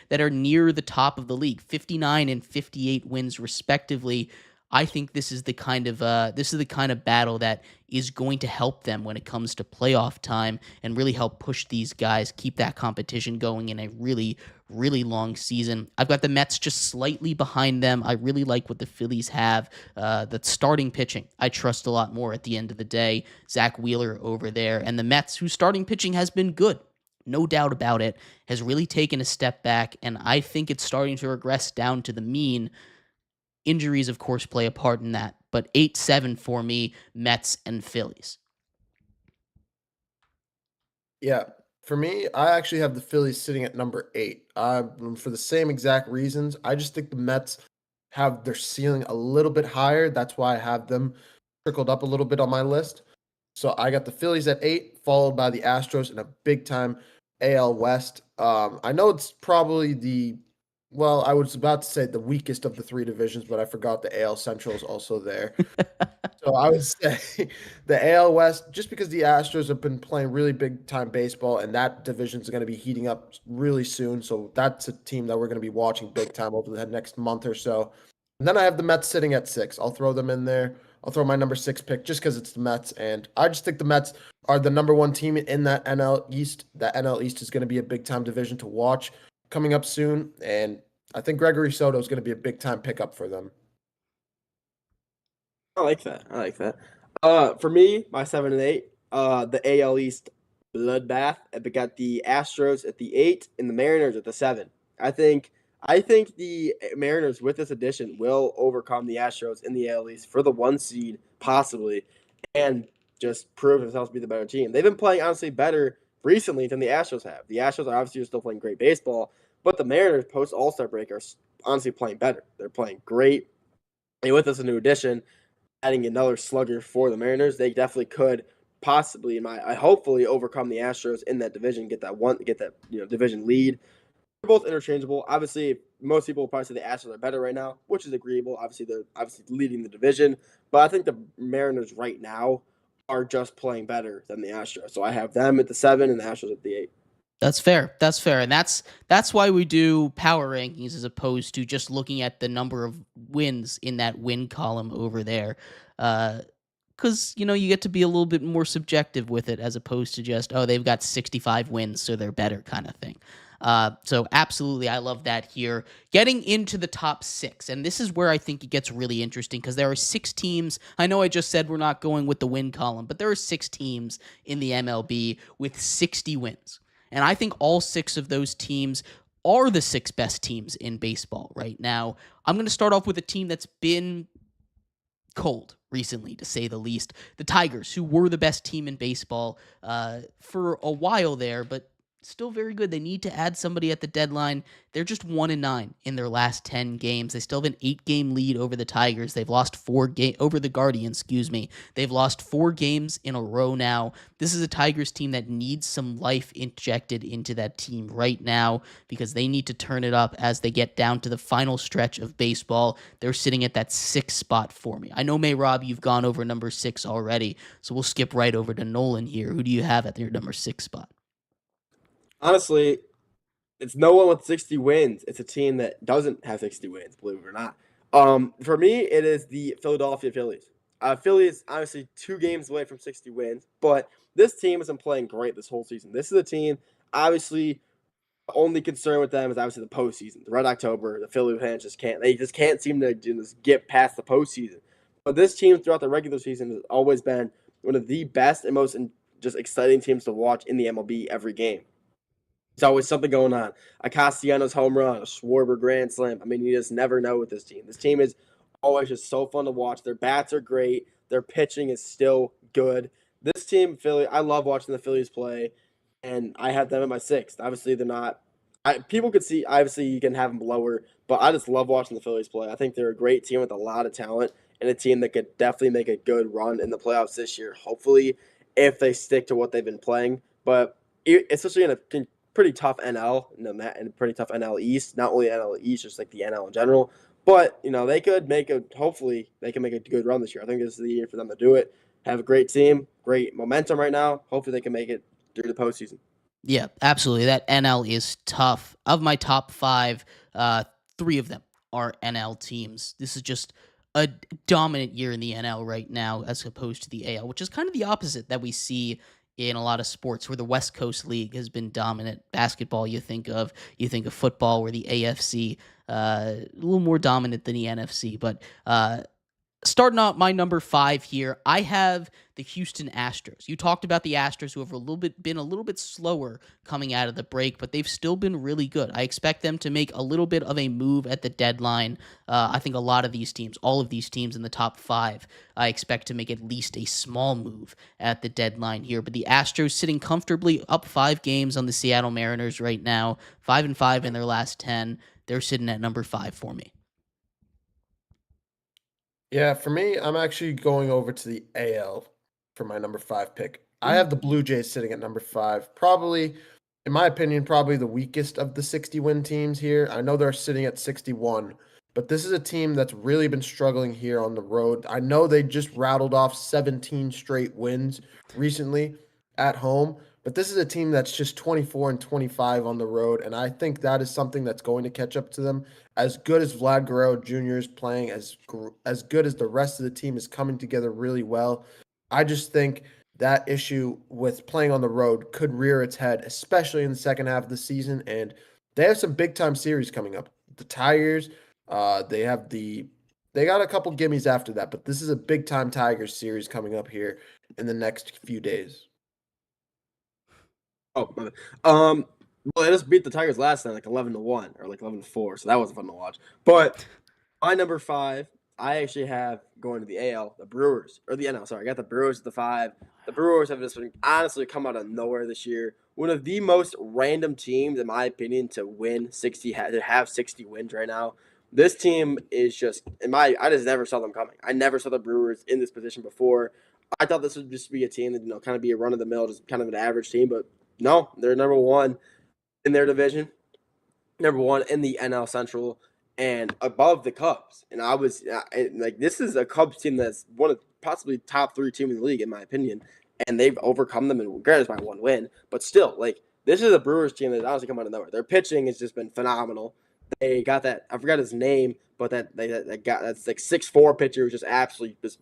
that are near the top of the league, 59 and 58 wins respectively. I think this is the kind of battle that is going to help them when it comes to playoff time and really help push these guys, keep that competition going in a really, really long season. I've got the Mets just slightly behind them. I really like what the Phillies have. The starting pitching, I trust a lot more at the end of the day. Zach Wheeler over there, and the Mets, whose starting pitching has been good, no doubt about it, has really taken a step back, and I think it's starting to regress down to the mean. Injuries, of course, play a part in that, but 8-7 for me, Mets and Phillies. Yeah, for me, I actually have the Phillies sitting at number 8. For the same exact reasons. I just think the Mets have their ceiling a little bit higher. That's why I have them trickled up a little bit on my list. So I got the Phillies at 8, followed by the Astros in a big time AL West. I know it's probably I was about to say the weakest of the 3 divisions, but I forgot the AL Central is also there. So I would say the AL West, just because the Astros have been playing really big time baseball, and that division is going to be heating up really soon. So that's a team that we're going to be watching big time over the next month or so. And then I have the Mets sitting at 6. I'll throw them in there. I'll throw my number 6 pick just because it's the Mets, and I just think the Mets are the number 1 team in that NL East. That NL East is going to be a big time division to watch coming up soon, and I think Gregory Soto is going to be a big time pickup for them. I like that. I like that. For me, my 7 and 8, the AL East bloodbath. I got the Astros at the 8 and the Mariners at the 7. I think the Mariners with this addition will overcome the Astros in the AL East for the 1 seed possibly, and just prove themselves to be the better team. They've been playing honestly better recently than the Astros have. The Astros are obviously still playing great baseball, but the Mariners post All-Star break are honestly playing better. They're playing great, and with this a new addition, adding another slugger for the Mariners, they definitely could possibly, hopefully overcome the Astros in that division, get that division lead. They're both interchangeable. Obviously, most people will probably say the Astros are better right now, which is agreeable. Obviously, they're leading the division, but I think the Mariners right now are just playing better than the Astros. So I have them at the 7 and the Astros at the 8. That's fair. That's fair. And that's why we do power rankings as opposed to just looking at the number of wins in that win column over there. Because, you get to be a little bit more subjective with it as opposed to just, oh, they've got 65 wins, so they're better kind of thing. So absolutely, I love that here. Getting into the top 6, and this is where I think it gets really interesting because there are 6 teams. I know I just said we're not going with the win column, but there are 6 teams in the MLB with 60 wins. And I think all 6 of those teams are the 6 best teams in baseball right now. I'm going to start off with a team that's been cold recently, to say the least. The Tigers, who were the best team in baseball for a while there, but still very good. They need to add somebody at the deadline. They're just 1-9 in their last 10 games. They still have an 8-game lead over the Tigers. They've lost 4 games over the Guardians, They've lost 4 games in a row now. This is a Tigers team that needs some life injected into that team right now because they need to turn it up as they get down to the final stretch of baseball. They're sitting at that 6th spot for me. I know, Mehrob, you've gone over number 6 already, so we'll skip right over to Nolan here. Who do you have at your number 6 spot? Honestly, it's no one with 60 wins. It's a team that doesn't have 60 wins, believe it or not. For me, it is the Philadelphia Phillies. Phillies, obviously, 2 games away from 60 wins, but this team has been playing great this whole season. This is a team, obviously, the only concern with them is obviously the postseason. The Red October, the Philly fans just can't seem to just get past the postseason. But this team throughout the regular season has always been one of the best and most just exciting teams to watch in the MLB every game. There's always something going on. A Castellanos home run, a Schwarber grand slam. I mean, you just never know with this team. This team is always just so fun to watch. Their bats are great. Their pitching is still good. This team, Philly, I love watching the Phillies play, and I have them at my sixth. Obviously, they're not. People could see. Obviously, you can have them lower, but I just love watching the Phillies play. I think they're a great team with a lot of talent and a team that could definitely make a good run in the playoffs this year. Hopefully, if they stick to what they've been playing, but especially in a pretty tough NL and pretty tough NL East. Not only NL East, just like the NL in general. But they could hopefully they can make a good run this year. I think this is the year for them to do it. Have a great team, great momentum right now. Hopefully they can make it through the postseason. Yeah, absolutely. That NL is tough. Of my top 5, 3 of them are NL teams. This is just a dominant year in the NL right now as opposed to the AL, which is kind of the opposite that we see in a lot of sports where the West Coast League has been dominant. Basketball, you think of football, where the AFC a little more dominant than the NFC, but starting out my number 5 here, I have the Houston Astros. You talked about the Astros, who have been a little bit slower coming out of the break, but they've still been really good. I expect them to make a little bit of a move at the deadline. I think a lot of these teams, all of these teams in the top 5, I expect to make at least a small move at the deadline here. But the Astros sitting comfortably up 5 games on the Seattle Mariners right now, 5-5 in their last 10. They're sitting at number 5 for me. Yeah, for me, I'm actually going over to the AL for my number 5 pick. I have the Blue Jays sitting at number 5. Probably, in my opinion, probably the weakest of the 60-win teams here. I know they're sitting at 61, but this is a team that's really been struggling here on the road. I know they just rattled off 17 straight wins recently at home, but this is a team that's just 24-25 on the road, and I think that is something that's going to catch up to them. As good as Vlad Guerrero Jr. is playing, as good as the rest of the team is coming together really well, I just think that issue with playing on the road could rear its head, especially in the second half of the season. And they have some big time series coming up. The Tigers, they got a couple gimmies after that, but this is a big time Tigers series coming up here in the next few days. Oh, my bad. Well, they just beat the Tigers last night, like 11-1 or like 11-4, so that wasn't fun to watch. But my number 5, I actually have going to the AL, the Brewers, or the NL. Sorry, I got the Brewers at the 5. The Brewers have just been honestly come out of nowhere this year. One of the most random teams, in my opinion, to win 60, to have 60 wins right now. This team is just, I just never saw them coming. I never saw the Brewers in this position before. I thought this would just be a team that, kind of be a run of the mill, just kind of an average team, but no, they're number 1 in their division, number 1 in the NL Central, and above the Cubs. And I was like, this is a Cubs team that's one of possibly top 3 team in the league, in my opinion, and they've overcome them, and granted by 1 win, but still, like, this is a Brewers team that's honestly come out of nowhere. Their pitching has just been phenomenal. They got that, I forgot his name, but that's like 6'4" pitcher who's just absolutely just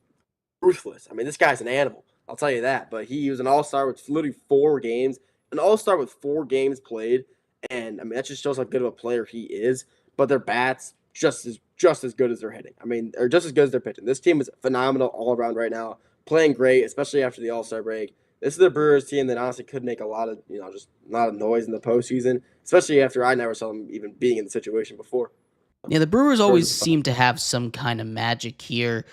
ruthless. I mean, this guy's an animal. I'll tell you that. But he was an all-star with literally 4 games, an all-star with 4 games played, and I mean that just shows how good of a player he is. But their bats just as good as they're hitting. I mean, or just as good as they're pitching. This team is phenomenal all around right now, playing great, especially after the All-Star break. This is the Brewers team that honestly could make a lot of just a lot of noise in the postseason, especially after I never saw them even being in the situation before. Yeah, the Brewers always seem to have some kind of magic here.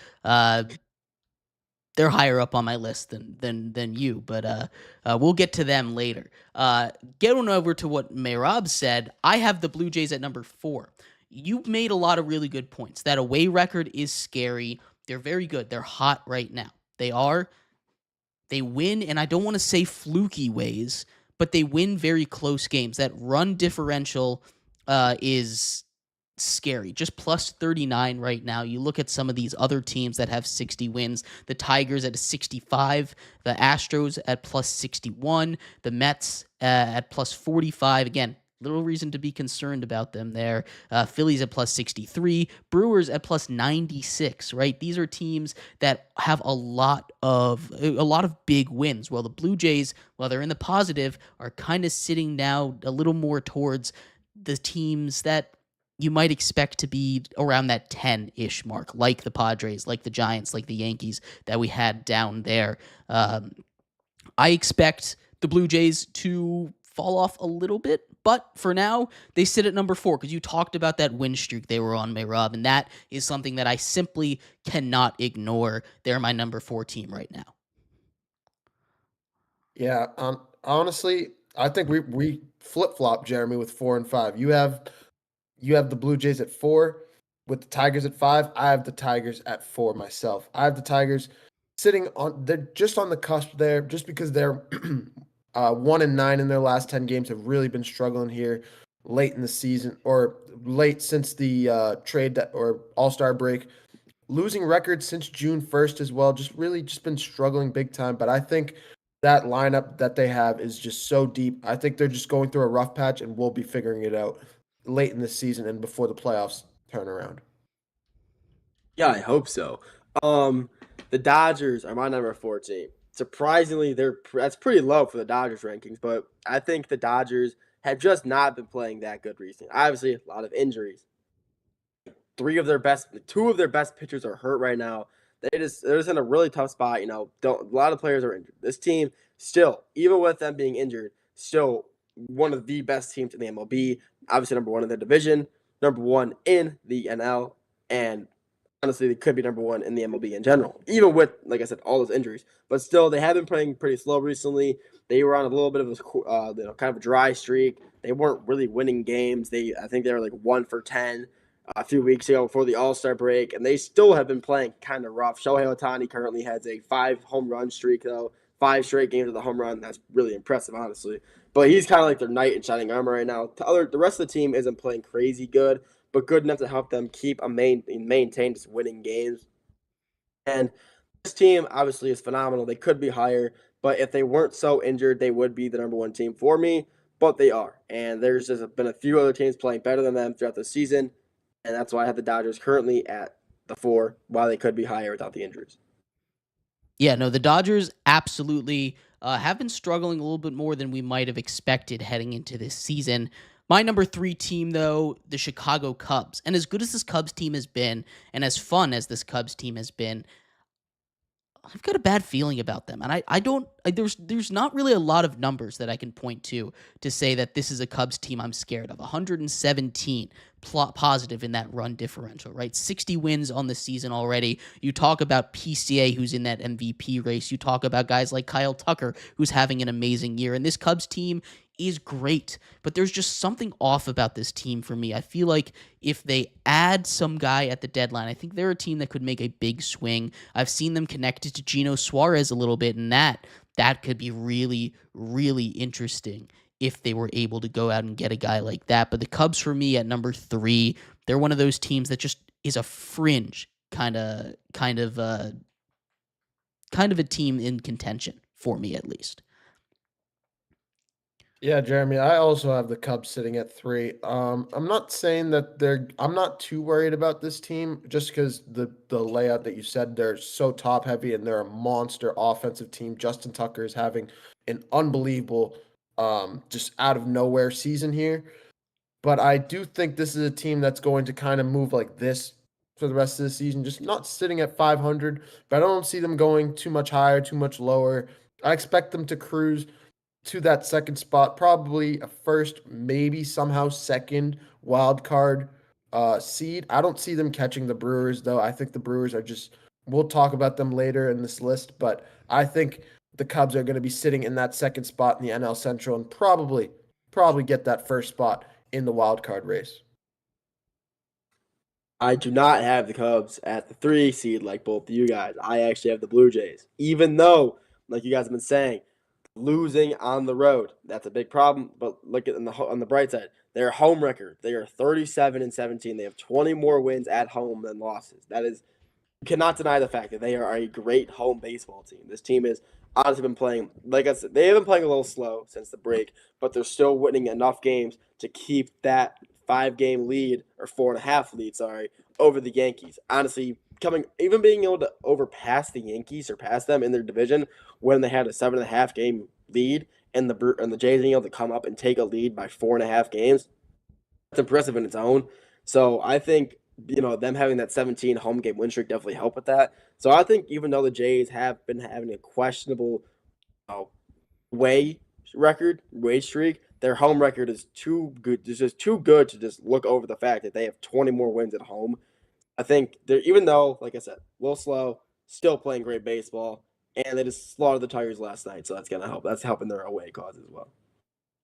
They're higher up on my list than you, but we'll get to them later. Getting over to what Mehrob said, I have the Blue Jays at number 4. You made a lot of really good points. That away record is scary. They're very good. They're hot right now. They win, and I don't want to say fluky ways, but they win very close games. That run differential is scary. Just plus 39 right now. You look at some of these other teams that have 60 wins. The Tigers at 65, the Astros at plus 61, the Mets at plus 45. Again, little reason to be concerned about them there. Phillies at plus 63, Brewers at plus 96, right? These are teams that have a lot of big wins. Well, the Blue Jays, while they're in the positive, are kind of sitting now a little more towards the teams that you might expect to be around that 10-ish mark, like the Padres, like the Giants, like the Yankees that we had down there. I expect the Blue Jays to fall off a little bit, but for now, they sit at number 4 because you talked about that win streak they were on, Mehrob, and that is something that I simply cannot ignore. They're my number 4 team right now. Yeah, honestly, I think we flip-flop, Jeremy, with 4 and 5. You have the Blue Jays at 4 with the Tigers at 5. I have the Tigers at 4 myself. I have the Tigers they're just on the cusp there, just because they're 1 and 9 in their last 10 games, have really been struggling here late in the season, or late since the trade or All-Star break. Losing records since June 1st as well, just really just been struggling big time. But I think that lineup that they have is just so deep. I think they're just going through a rough patch, and we'll be figuring it out late in the season and before the playoffs turn around. Yeah, I hope so. The Dodgers are my number 4 team. Surprisingly, that's pretty low for the Dodgers rankings, but I think the Dodgers have just not been playing that good recently. Obviously, a lot of injuries. Two of their best pitchers are hurt right now. They're just in a really tough spot. A lot of players are injured. This team still, even with them being injured, still one of the best teams in the MLB. Obviously, number 1 in their division, number 1 in the NL, and honestly, they could be number 1 in the MLB in general, even with, like I said, all those injuries. But still, they have been playing pretty slow recently. They were on a little bit of a kind of a dry streak. They weren't really winning games. I think they were like 1 for 10 a few weeks ago before the All-Star break, and they still have been playing kind of rough. Shohei Ohtani currently has a 5 home run streak, though. 5 straight games with a home run. That's really impressive, honestly. But he's kind of like their knight in shining armor right now. The rest of the team isn't playing crazy good, but good enough to help them keep maintain just winning games. And this team obviously is phenomenal. They could be higher, but if they weren't so injured, they would be the number 1 team for me. But they are, and there's just been a few other teams playing better than them throughout the season, and that's why I have the Dodgers currently at the 4, while they could be higher without the injuries. Yeah, no, the Dodgers absolutely have been struggling a little bit more than we might have expected heading into this season. My number 3 team, though, the Chicago Cubs. And as good as this Cubs team has been, and as fun as this Cubs team has been, I've got a bad feeling about them, and I don't. There's not really a lot of numbers that I can point to say that this is a Cubs team I'm scared of. 117 positive in that run differential, right? 60 wins on the season already. You talk about PCA, who's in that MVP race. You talk about guys like Kyle Tucker, who's having an amazing year, and this Cubs team is great, but there's just something off about this team for me. I feel like if they add some guy at the deadline, I think they're a team that could make a big swing. I've seen them connected to Geno Suarez a little bit, and that could be really, really interesting if they were able to go out and get a guy like that. But the Cubs, for me, at number 3, they're one of those teams that just is a fringe kind of a team in contention for me, at least. Yeah, Jeremy, I also have the Cubs sitting at 3. I'm not saying that I'm not too worried about this team, just because the layout that you said, they're so top heavy and they're a monster offensive team. Justin Tucker is having an unbelievable, just out of nowhere season here. But I do think this is a team that's going to kind of move like this for the rest of the season, just not sitting at 500, but I don't see them going too much higher, too much lower. I expect them to cruise to that second spot, probably a first, maybe somehow second wild card seed. I don't see them catching the Brewers, though. I think the Brewers are just, we'll talk about them later in this list, but I think the Cubs are going to be sitting in that second spot in the NL Central and probably get that first spot in the wild card race. I do not have the Cubs at the 3 seed like both of you guys. I actually have the Blue Jays, even though, like you guys have been saying, losing on the road, that's a big problem. But look at on the bright side, their home record, they are 37-17. They have 20 more wins at home than losses. That is, you cannot deny the fact that they are a great home baseball team. This team has honestly been playing, like I said, they have been playing a little slow since the break, but they're still winning enough games to keep that 5-game lead, or 4.5 lead, sorry, over the Yankees. Honestly, even being able to overpass the Yankees, surpass them in their division when they had a 7.5-game lead, and the Jays being able to come up and take a lead by 4.5 games, that's impressive in its own. So I think them having that 17 home game win streak definitely helped with that. So I think even though the Jays have been having a questionable uh, way wage streak, their home record is too good. It's just too good to just look over the fact that they have 20 more wins at home. I think they're, even though, like I said, a little slow, still playing great baseball, and they just slaughtered the Tigers last night, so that's gonna help. That's helping their away cause as well.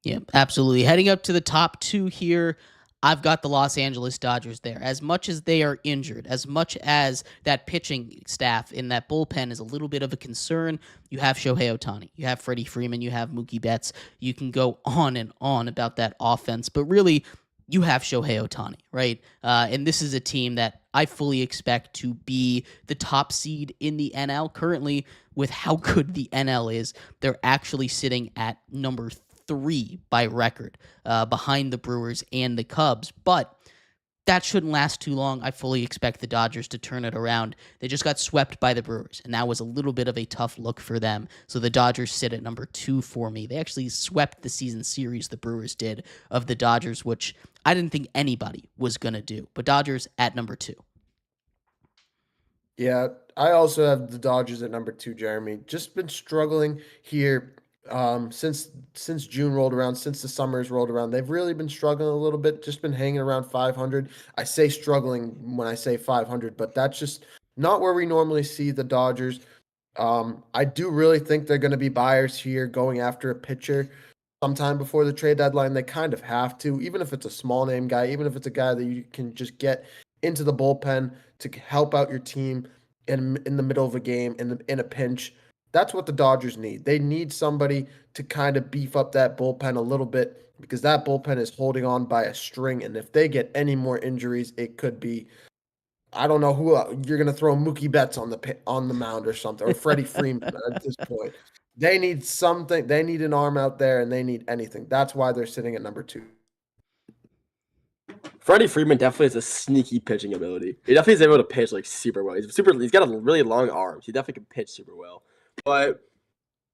Yeah, absolutely. Heading up to the top two here, I've got the Los Angeles Dodgers there. As much as they are injured, as much as that pitching staff in that bullpen is a little bit of a concern, you have Shohei Ohtani, you have Freddie Freeman, you have Mookie Betts. You can go on and on about that offense, but really, you have Shohei Ohtani, right? And this is a team that I fully expect to be the top seed in the NL. Currently, with how good the NL is, they're actually sitting at number 3 by record, behind the Brewers and the Cubs. But that shouldn't last too long. I fully expect the Dodgers to turn it around. They just got swept by the Brewers, and that was a little bit of a tough look for them. So the Dodgers sit at number 2 for me. They actually swept the season series, the Brewers did, of the Dodgers, which I didn't think anybody was going to do. But Dodgers at number 2. Yeah, I also have the Dodgers at number 2, Jeremy. Just been struggling here since June rolled around, since the summers rolled around. They've really been struggling a little bit, just been hanging around 500. I say struggling when I say 500, but that's just not where we normally see the Dodgers. I do really think they're going to be buyers here going after a pitcher sometime before the trade deadline. They kind of have to, even if it's a small name guy, even if it's a guy that you can just get into the bullpen to help out your team in the middle of a game, in a pinch. That's what the Dodgers need. They need somebody to kind of beef up that bullpen a little bit because that bullpen is holding on by a string. And if they get any more injuries, it could be, I don't know who you're going to throw Mookie Betts on the mound or something, or Freddie Freeman at this point. They need something. They need an arm out there, and they need anything. That's why they're sitting at number 2. Freddie Freeman definitely has a sneaky pitching ability. He definitely is able to pitch like super well. He's got a really long arms. He definitely can pitch super well. But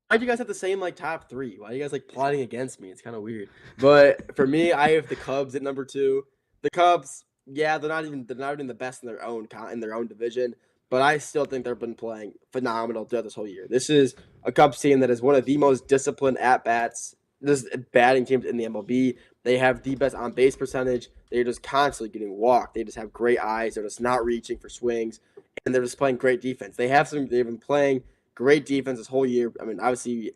why do you guys have the same like top 3? Why are you guys like plotting against me? It's kind of weird. But for me, I have the Cubs at number 2. The Cubs, yeah, they're not even the best in their own division, but I still think they've been playing phenomenal throughout this whole year. This is a Cubs team that is one of the most disciplined at bats, this batting teams in the MLB. They have the best on base percentage. They're just constantly getting walked. They just have great eyes. They're just not reaching for swings, and they're just playing great defense. They've been playing great defense this whole year. I mean, obviously,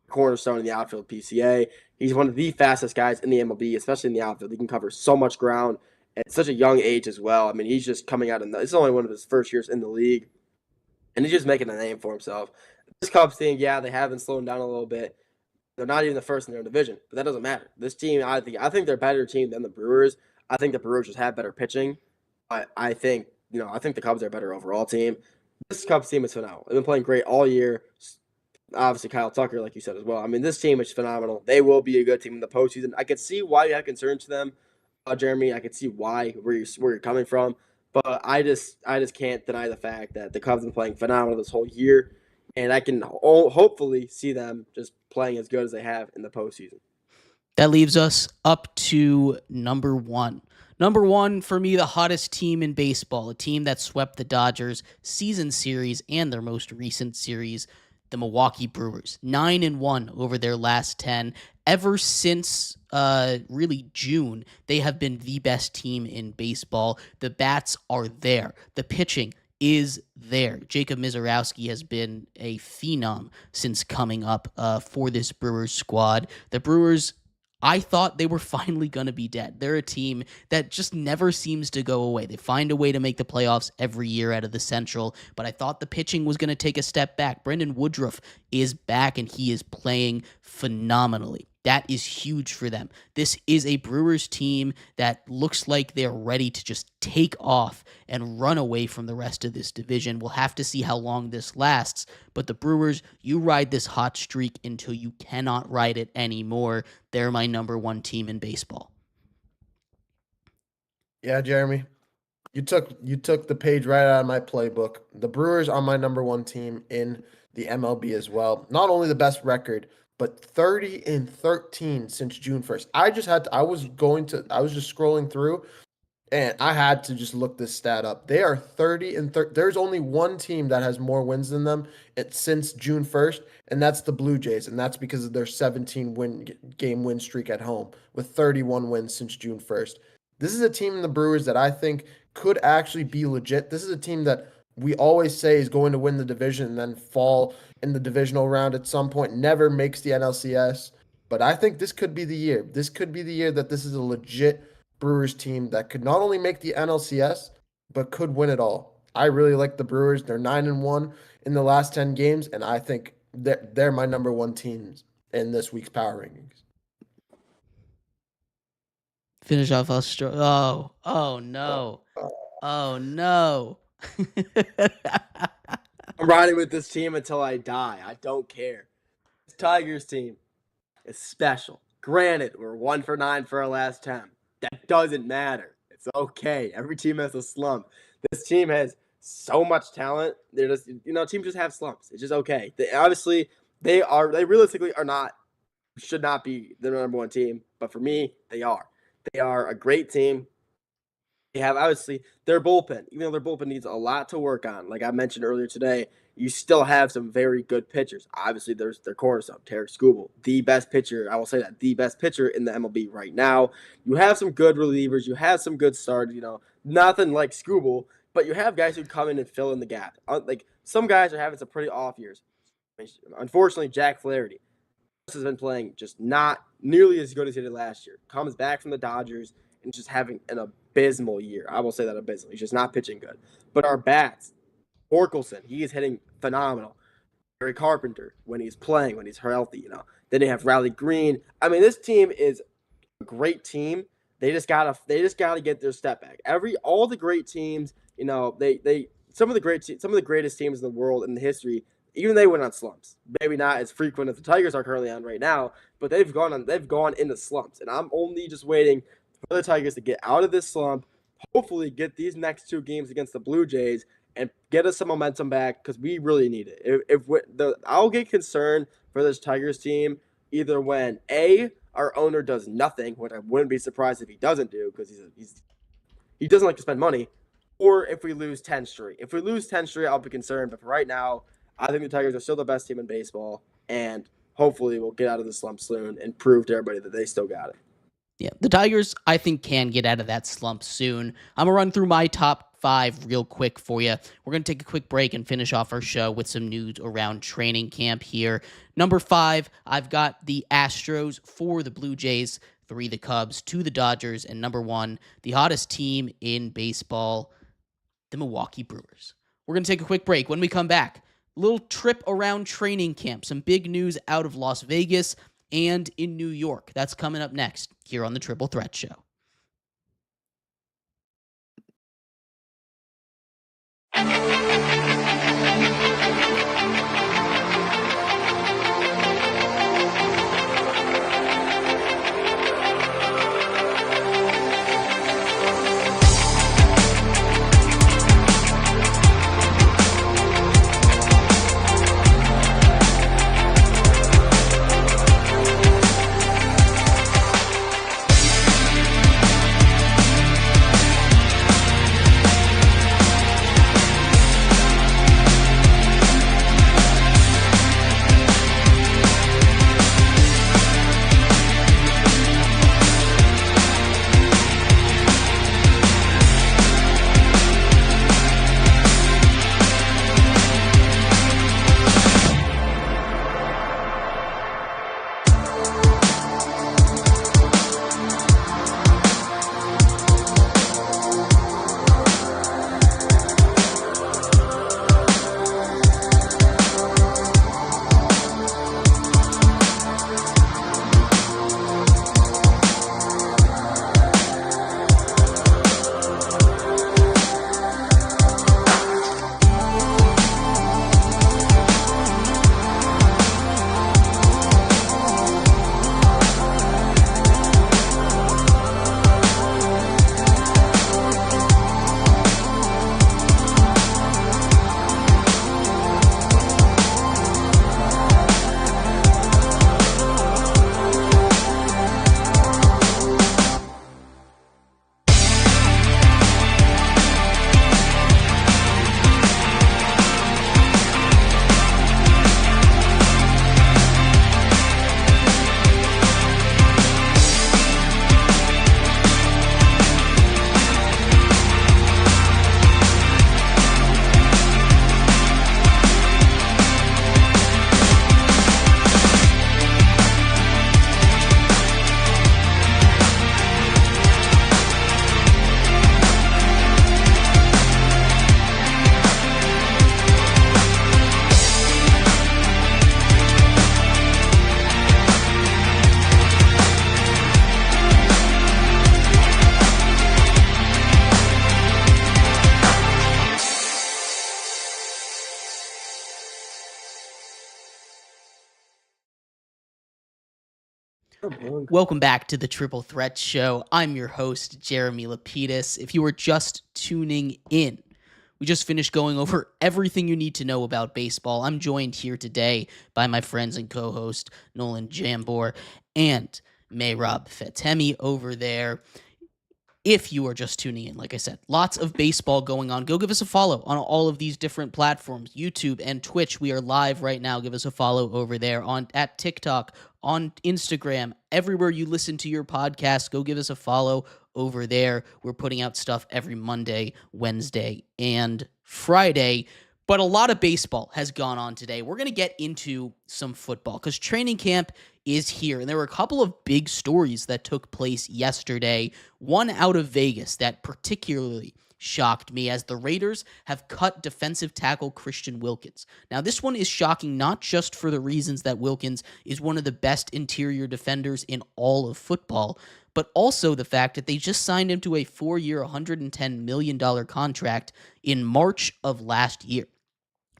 cornerstone in the outfield, PCA. He's one of the fastest guys in the MLB, especially in the outfield. He can cover so much ground at such a young age as well. I mean, he's just coming out this is only one of his first years in the league, and he's just making a name for himself. This Cubs team, yeah, they have been slowing down a little bit. They're not even the first in their division, but that doesn't matter. This team, I think they're a better team than the Brewers. I think the Brewers just have better pitching. I think the Cubs are a better overall team. This Cubs team is phenomenal. They've been playing great all year. Obviously, Kyle Tucker, like you said as well. I mean, this team is phenomenal. They will be a good team in the postseason. I could see why you have concerns to them, Jeremy. I could see where you're coming from, but I just can't deny the fact that the Cubs have been playing phenomenal this whole year, and I can hopefully see them just playing as good as they have in the postseason. That leaves us up to number 1. Number 1 for me, the hottest team in baseball, a team that swept the Dodgers season series and their most recent series, the Milwaukee Brewers. 9-1 over their last 10. Ever since really June, they have been the best team in baseball. The bats are there. The pitching is there. Jacob Mizorowski has been a phenom since coming up for this Brewers squad. The Brewers, I thought they were finally going to be dead. They're a team that just never seems to go away. They find a way to make the playoffs every year out of the Central, but I thought the pitching was going to take a step back. Brendan Woodruff is back, and he is playing phenomenally. That is huge for them. This is a Brewers team that looks like they're ready to just take off and run away from the rest of this division. We'll have to see how long this lasts, but the Brewers, you ride this hot streak until you cannot ride it anymore. They're my number 1 team in baseball. Yeah, Jeremy, you took the page right out of my playbook. The Brewers are my number 1 team in the MLB as well. Not only the best record, but 30-13 since June 1st. I was just scrolling through. And I had to just look this stat up. They are 30-30. There's only one team that has more wins than them since June 1st, and that's the Blue Jays. And that's because of their 17 game win streak at home with 31 wins since June 1st. This is a team in the Brewers that I think could actually be legit. This is a team that we always say is going to win the division and then fall in the divisional round at some point, never makes the NLCS. But I think this could be the year. This could be the year that this is a legit Brewers team that could not only make the NLCS, but could win it all. I really like the Brewers. They're 9-1 in the last 10 games, and I think they're my number one teams in this week's Power Rankings. Finish off Australia. Oh no. Oh no. I'm riding with this team until I die. I don't care. This Tigers team is special. Granted, we're 1 for 9 for our last 10. That doesn't matter. It's okay. Every team has a slump. This team has so much talent. They're just, teams just have slumps. It's just okay. They realistically should not be the number one team. But for me, they are. They are a great team. They have, obviously, their bullpen. Even though their bullpen needs a lot to work on, like I mentioned earlier today, you still have some very good pitchers. Obviously, there's their cornerstone, Tarek Skubal, the best pitcher. I will say that, the best pitcher in the MLB right now. You have some good relievers. You have some good starters. Nothing like Skubal, but you have guys who come in and fill in the gap. Like, some guys are having some pretty off years. Unfortunately, Jack Flaherty has been playing just not nearly as good as he did last year. Comes back from the Dodgers and just having an abysmal year. I will say that, abysmal. He's just not pitching good. But our bats, Orkelson, he is hitting phenomenal. Gary Carpenter, when he's playing, when he's healthy, Then they have Riley Green. I mean, this team is a great team. They just gotta get their step back. All the great teams, some of the greatest teams in the world in the history, even they went on slumps. Maybe not as frequent as the Tigers are currently on right now, but they've gone into slumps. And I'm only just waiting for the Tigers to get out of this slump, hopefully get these next 2 games against the Blue Jays and get us some momentum back, because we really need it. I'll get concerned for this Tigers team either when our owner does nothing, which I wouldn't be surprised if he doesn't do, because he doesn't like to spend money, or if we lose 10 straight. If we lose 10 straight, I'll be concerned. But for right now, I think the Tigers are still the best team in baseball, and hopefully we'll get out of the slump soon and prove to everybody that they still got it. Yeah, the Tigers, I think, can get out of that slump soon. I'm going to run through my top 5 real quick for you. We're going to take a quick break and finish off our show with some news around training camp here. Number 5, I've got the Astros, 4 the Blue Jays, 3 the Cubs, 2 the Dodgers, and number 1, the hottest team in baseball, the Milwaukee Brewers. We're going to take a quick break. When we come back, a little trip around training camp, some big news out of Las Vegas and in New York. That's coming up next here on the Triple Threat Show. Welcome back to the Triple Threat Show. I'm your host, Jeremy Lapidus. If you were just tuning in, we just finished going over everything you need to know about baseball. I'm joined here today by my friends and co-host, Nolan Jambor and Mehrob Fatemi over there. If you are just tuning in, like I said, lots of baseball going on. Go give us a follow on all of these different platforms, YouTube and Twitch. We are live right now. Give us a follow over there at TikTok, on Instagram, everywhere you listen to your podcast. Go give us a follow over there. We're putting out stuff every Monday, Wednesday, and Friday. But a lot of baseball has gone on today. We're going to get into some football because training camp is here. And there were a couple of big stories that took place yesterday. One out of Vegas that particularly shocked me as the Raiders have cut defensive tackle Christian Wilkins. Now, this one is shocking not just for the reasons that Wilkins is one of the best interior defenders in all of football, but also the fact that they just signed him to a 4-year, $110 million contract in March of last year.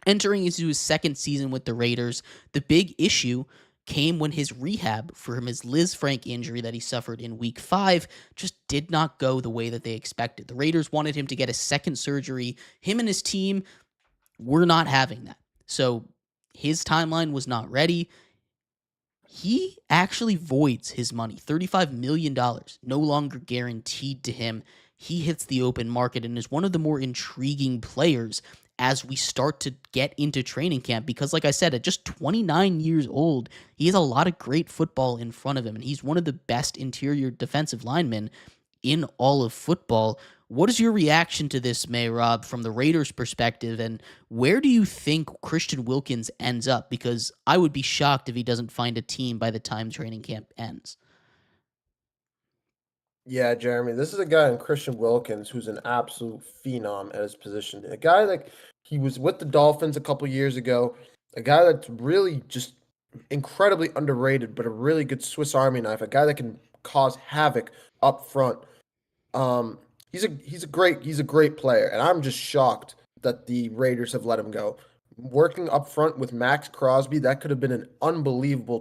Entering into his second season with the Raiders, the big issue came when his rehab from his Liz Frank injury that he suffered in week 5 just did not go the way that they expected. The Raiders wanted him to get a second surgery. Him and his team were not having that. So his timeline was not ready. He actually voids his money, $35 million, no longer guaranteed to him. He hits the open market and is one of the more intriguing players as we start to get into training camp because, like I said, at just 29 years old, he has a lot of great football in front of him, and he's one of the best interior defensive linemen in all of football. What is your reaction to this, Mehrob, from the Raiders' perspective, and where do you think Christian Wilkins ends up? Because I would be shocked if he doesn't find a team by the time training camp ends. Yeah, Jeremy, this is a guy in Christian Wilkins who's an absolute phenom at his position. A guy like he was with the Dolphins a couple years ago, a guy that's really just incredibly underrated, but a really good Swiss Army knife, a guy that can cause havoc up front. He's a great player, and I'm just shocked that the Raiders have let him go. Working up front with Max Crosby, that could have been an unbelievable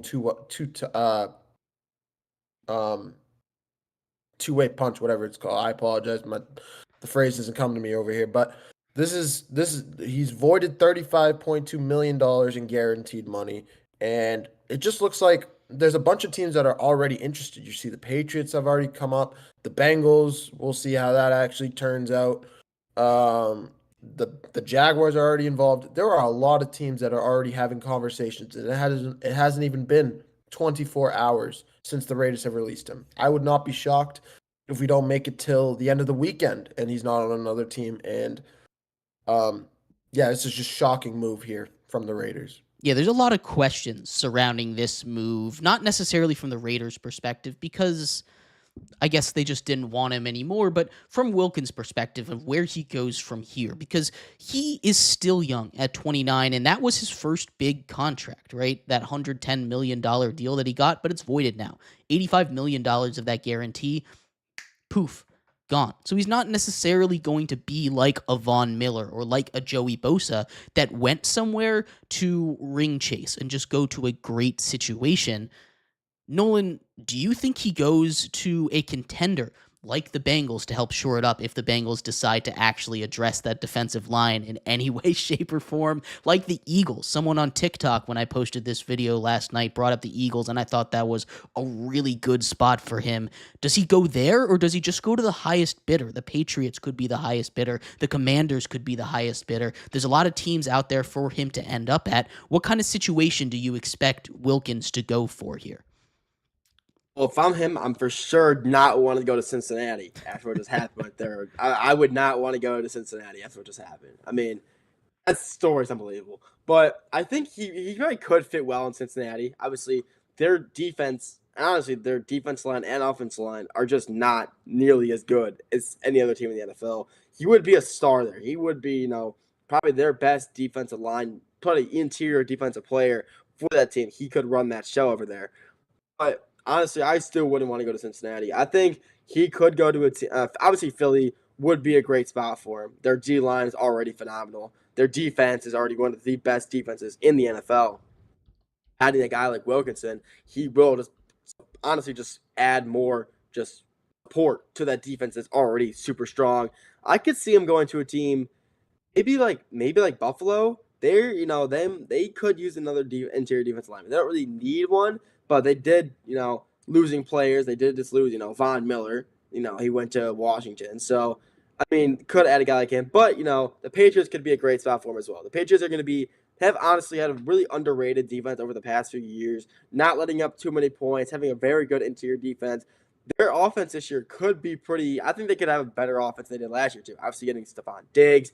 two-way punch, whatever it's called. I apologize, the phrase doesn't come to me over here, but this is he's voided $35.2 million in guaranteed money, and it just looks like there's a bunch of teams that are already interested. You see the Patriots have already come up, the Bengals, we'll see how that actually turns out. The Jaguars are already involved. There are a lot of teams that are already having conversations, and it hasn't even been 24 hours since the Raiders have released him. I would not be shocked if we don't make it till the end of the weekend and he's not on another team. And yeah, this is just shocking move here from the Raiders. Yeah, there's a lot of questions surrounding this move, not necessarily from the Raiders' perspective, because I guess they just didn't want him anymore, but from Wilkins' perspective of where he goes from here, because he is still young at 29, and that was his first big contract, right? That $110 million deal that he got, but it's voided now. $85 million of that guarantee, poof, gone. So he's not necessarily going to be like a Von Miller or like a Joey Bosa that went somewhere to ring chase and just go to a great situation. Nolan, do you think he goes to a contender like the Bengals to help shore it up if the Bengals decide to actually address that defensive line in any way, shape, or form? Like the Eagles. Someone on TikTok, when I posted this video last night, brought up the Eagles, and I thought that was a really good spot for him. Does he go there, or does he just go to the highest bidder? The Patriots could be the highest bidder. The Commanders could be the highest bidder. There's a lot of teams out there for him to end up at. What kind of situation do you expect Wilkins to go for here? Well, if I'm him, I'm for sure not wanting to go to Cincinnati after what just happened right there. I would not want to go to Cincinnati after what just happened. I mean, that story's unbelievable. But I think he really could fit well in Cincinnati. Obviously, their defense, and honestly, their defense line and offensive line are just not nearly as good as any other team in the NFL. He would be a star there. He would be, probably their best defensive line, probably interior defensive player for that team. He could run that show over there. But honestly, I still wouldn't want to go to Cincinnati. I think he could go to a team. Obviously, Philly would be a great spot for him. Their D line is already phenomenal. Their defense is already one of the best defenses in the NFL. Adding a guy like Wilkinson, he will just So honestly, just add more just support to that defense that's already super strong. I could see him going to a team maybe like Buffalo. They're they could use another interior defensive lineman. They don't really need one, but they did losing players. They did just lose Von Miller. He went to Washington, so I mean could add a guy like him. But the Patriots could be a great spot for him as well. The Patriots are going to have honestly had a really underrated defense over the past few years, not letting up too many points, having a very good interior defense. Their offense this year could be pretty. I think they could have a better offense than they did last year too. Obviously, getting Stephon Diggs.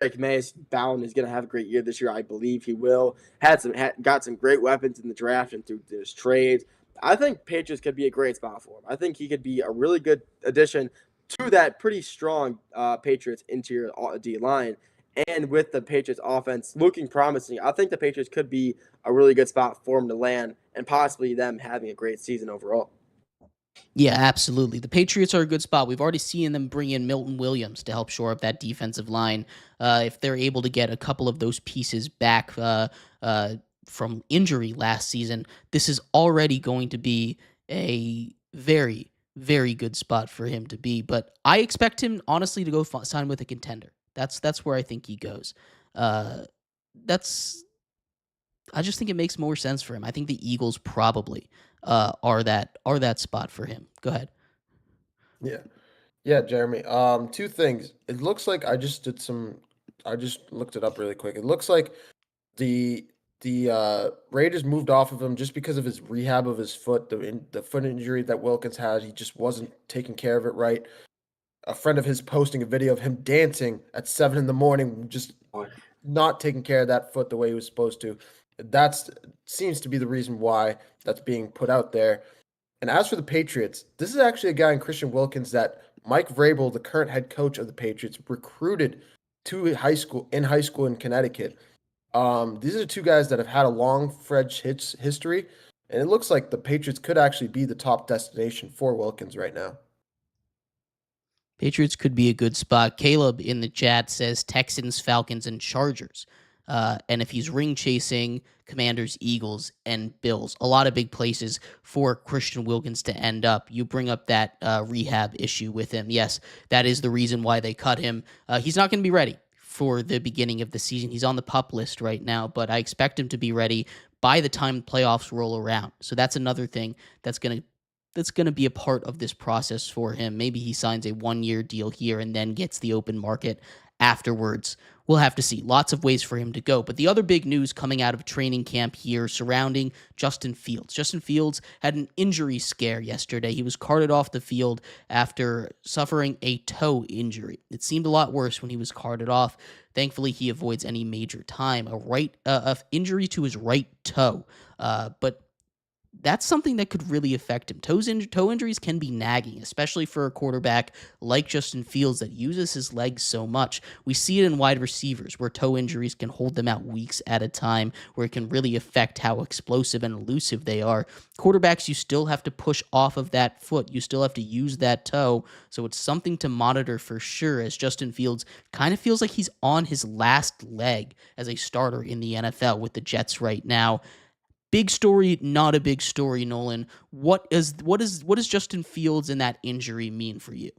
Eric Mayes bound is going to have a great year this year. I believe he will. Got some great weapons in the draft and through his trades. I think Patriots could be a great spot for him. I think he could be a really good addition to that pretty strong Patriots interior D line. And with the Patriots offense looking promising, I think the Patriots could be a really good spot for him to land and possibly them having a great season overall. Yeah, absolutely. The Patriots are a good spot. We've already seen them bring in Milton Williams to help shore up that defensive line. If they're able to get a couple of those pieces back from injury last season, this is already going to be a very, very good spot for him to be. But I expect him, honestly, to go sign with a contender. That's where I think he goes. Uh, that's I just think it makes more sense for him. I think the Eagles probably are that spot for him. Go ahead. Yeah. Yeah, Jeremy. Two things. It looks like I just looked it up really quick. It looks like the Raiders moved off of him just because of his rehab of his foot, the foot injury that Wilkins had. He just wasn't taking care of it right. A friend of his posting a video of him dancing at 7 in the morning, just not taking care of that foot the way he was supposed to. That's seems to be the reason why that's being put out there. And as for the Patriots, this is actually a guy in Christian Wilkins that Mike Vrabel, the current head coach of the Patriots, recruited to high school in Connecticut. These are two guys that have had a long French history, and it looks like the Patriots could actually be the top destination for Wilkins right now. Patriots could be a good spot. Caleb in the chat says Texans, Falcons, and Chargers. And if he's ring chasing, Commanders, Eagles, and Bills. A lot of big places for Christian Wilkins to end up. You bring up that rehab issue with him. Yes, that is the reason why they cut him. He's not going to be ready for the beginning of the season. He's on the PUP list right now, but I expect him to be ready by the time playoffs roll around. So that's another thing that's going to be a part of this process for him. Maybe he signs a 1-year deal here and then gets the open market afterwards. We'll have to see. Lots of ways for him to go. But the other big news coming out of training camp here surrounding Justin Fields. Justin Fields had an injury scare yesterday. He was carted off the field after suffering a toe injury. It seemed a lot worse when he was carted off. Thankfully, he avoids any major time. A injury to his right toe. But that's something that could really affect him. Toe injuries can be nagging, especially for a quarterback like Justin Fields that uses his legs so much. We see it in wide receivers where toe injuries can hold them out weeks at a time, where it can really affect how explosive and elusive they are. Quarterbacks, you still have to push off of that foot. You still have to use that toe. So it's something to monitor for sure, as Justin Fields kind of feels like he's on his last leg as a starter in the NFL with the Jets right now. Big story, not a big story, Nolan. What does Justin Fields and that injury mean for you?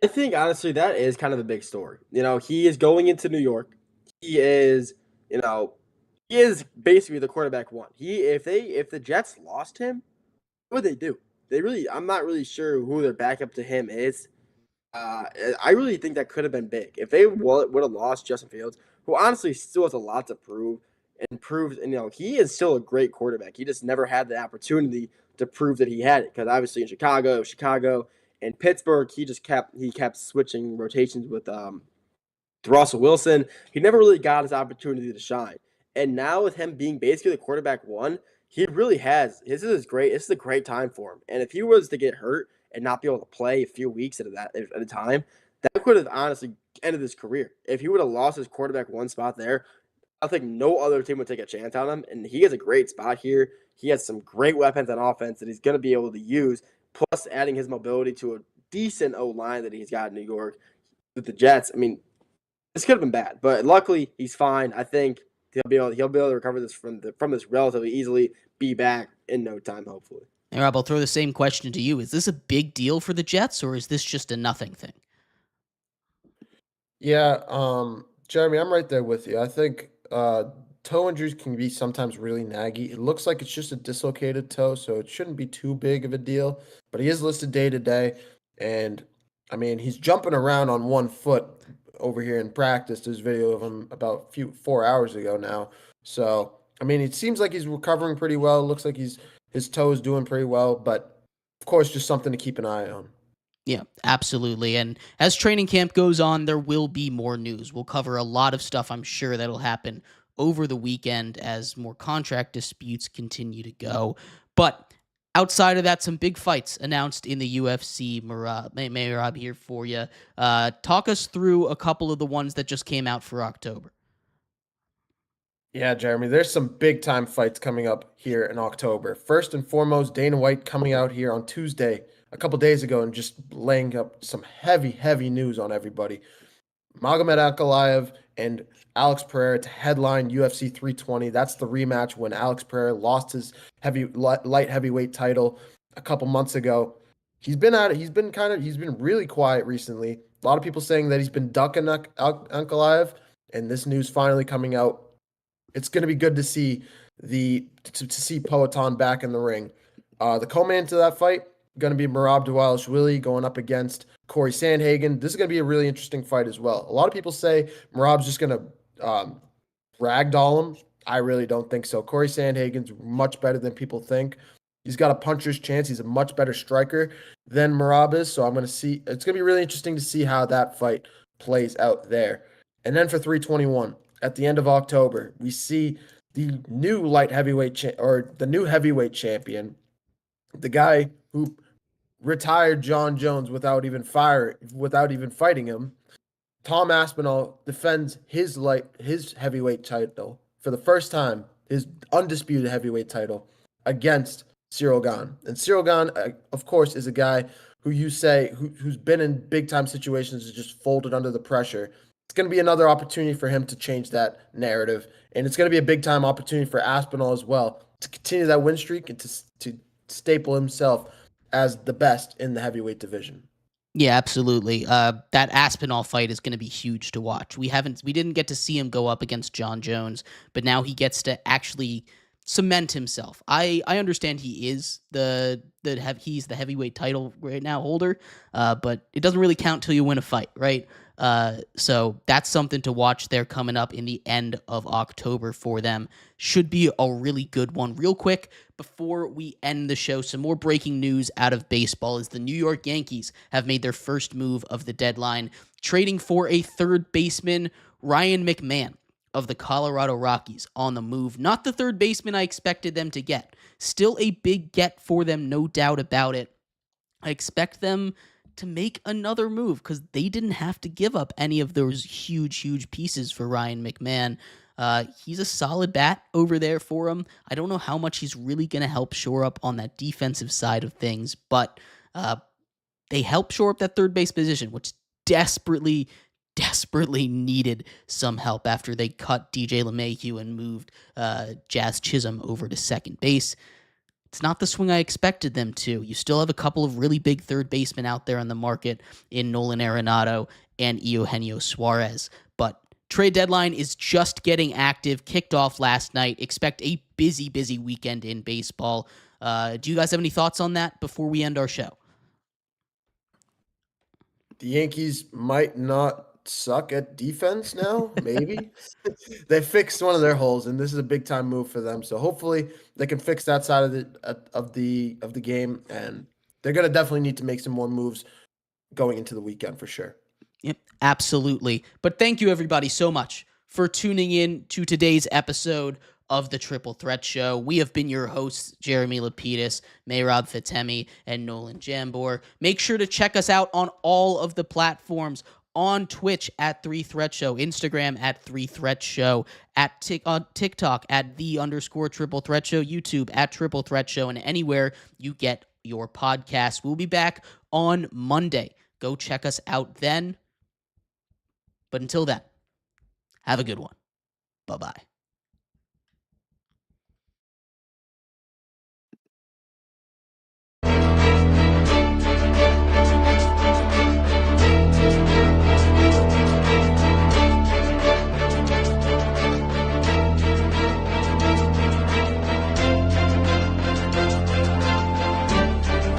I think honestly that is kind of a big story. He is going into New York. He is, he is basically the quarterback one. If the Jets lost him, what would they do? I'm not really sure who their backup to him is. I really think that could have been big if they would have lost Justin Fields, who honestly still has a lot to prove. And proves, he is still a great quarterback. He just never had the opportunity to prove that he had it, because obviously in Chicago, and Pittsburgh, he kept switching rotations with Russell Wilson. He never really got his opportunity to shine. And now with him being basically the quarterback one, he really has. This is great. This is a great time for him. And if he was to get hurt and not be able to play a few weeks at a time, that could have honestly ended his career. If he would have lost his quarterback one spot there, I think no other team would take a chance on him, and he has a great spot here. He has some great weapons on offense that he's going to be able to use, plus adding his mobility to a decent O-line that he's got in New York with the Jets. I mean, this could have been bad, but luckily he's fine. I think he'll be able to recover this from this relatively easily. be back in no time, hopefully. Rob, I'll throw the same question to you. Is this a big deal for the Jets, or is this just a nothing thing? Yeah, Jeremy, I'm right there with you. I think toe injuries can be sometimes really naggy. It looks like it's just a dislocated toe, so it shouldn't be too big of a deal. But he is listed day to day, and I mean he's jumping around on one foot over here in practice. There's video of him about 4 hours ago now. So I mean, it seems like he's recovering pretty well. It looks like his toe is doing pretty well, but of course, just something to keep an eye on. Yeah, absolutely. And as training camp goes on, there will be more news. We'll cover a lot of stuff, I'm sure, that'll happen over the weekend as more contract disputes continue to go. But outside of that, some big fights announced in the UFC. Mehrob here for you. Talk us through a couple of the ones that just came out for October. Yeah, Jeremy, there's some big time fights coming up here in October. First and foremost, Dana White coming out here on Tuesday, a couple days ago, and just laying up some heavy news on everybody. Magomed Ankalaev and Alex Pereira to headline UFC 320. That's the rematch when Alex Pereira lost his light heavyweight title a couple months ago. He's been at it. He's been really quiet recently. A lot of people saying that he's been ducking Ankalaev, and this news finally coming out. It's going to be good to see to see Poatan back in the ring. The co-main to that fight going to be Mehrob Dvalishvili going up against Corey Sandhagen. This is going to be a really interesting fight as well. A lot of people say Merab's just going to ragdoll him. I really don't think so. Corey Sandhagen's much better than people think. He's got a puncher's chance. He's a much better striker than Mehrob is. So I'm going to see. It's going to be really interesting to see how that fight plays out there. And then for 321, at the end of October, we see the new light heavyweight the new heavyweight champion, the guy who retired John Jones without even fighting him. Tom Aspinall defends his heavyweight title for the first time, his undisputed heavyweight title against Cyril Gane. And Cyril Gane, of course, is a guy who you say who's been in big time situations and just folded under the pressure. It's going to be another opportunity for him to change that narrative, and it's going to be a big time opportunity for Aspinall as well to continue that win streak and to staple himself as the best in the heavyweight division. Yeah, absolutely. That Aspinall fight is going to be huge to watch. We didn't get to see him go up against John Jones, but now he gets to actually cement himself. I understand he is he's the heavyweight title right now holder, but it doesn't really count till you win a fight, right? So that's something to watch there coming up in the end of October for them. Should be a really good one. Real quick, before we end the show, some more breaking news out of baseball is the New York Yankees have made their first move of the deadline, trading for a third baseman, Ryan McMahon of the Colorado Rockies on the move. Not the third baseman I expected them to get. Still a big get for them, no doubt about it. I expect them to make another move because they didn't have to give up any of those huge pieces for Ryan McMahon. He's a solid bat over there for him. I don't know how much he's really going to help shore up on that defensive side of things, but they help shore up that third base position, which desperately needed some help after they cut DJ LeMahieu and moved Jazz Chisholm over to second base. It's not the swing I expected them to. You still have a couple of really big third basemen out there on the market in Nolan Arenado and Eugenio Suarez. But trade deadline is just getting active, kicked off last night. Expect a busy weekend in baseball. Do you guys have any thoughts on that before we end our show? The Yankees might not suck at defense now, maybe. They fixed one of their holes, and this is a big time move for them. So hopefully they can fix that side of the game, and they're gonna definitely need to make some more moves going into the weekend for sure. Yep, absolutely. But thank you everybody so much for tuning in to today's episode of the Triple Threat Show. We have been your hosts, Jeremy Lapidus, Mehrob Fatemi, and Nolan Jambor. Make sure to check us out on all of the platforms. On Twitch at 3 Threat Show, Instagram at 3 Threat Show, on TikTok at _Triple Threat Show, YouTube at Triple Threat Show, and anywhere you get your podcast. We'll be back on Monday. Go check us out then. But until then, have a good one. Bye-bye.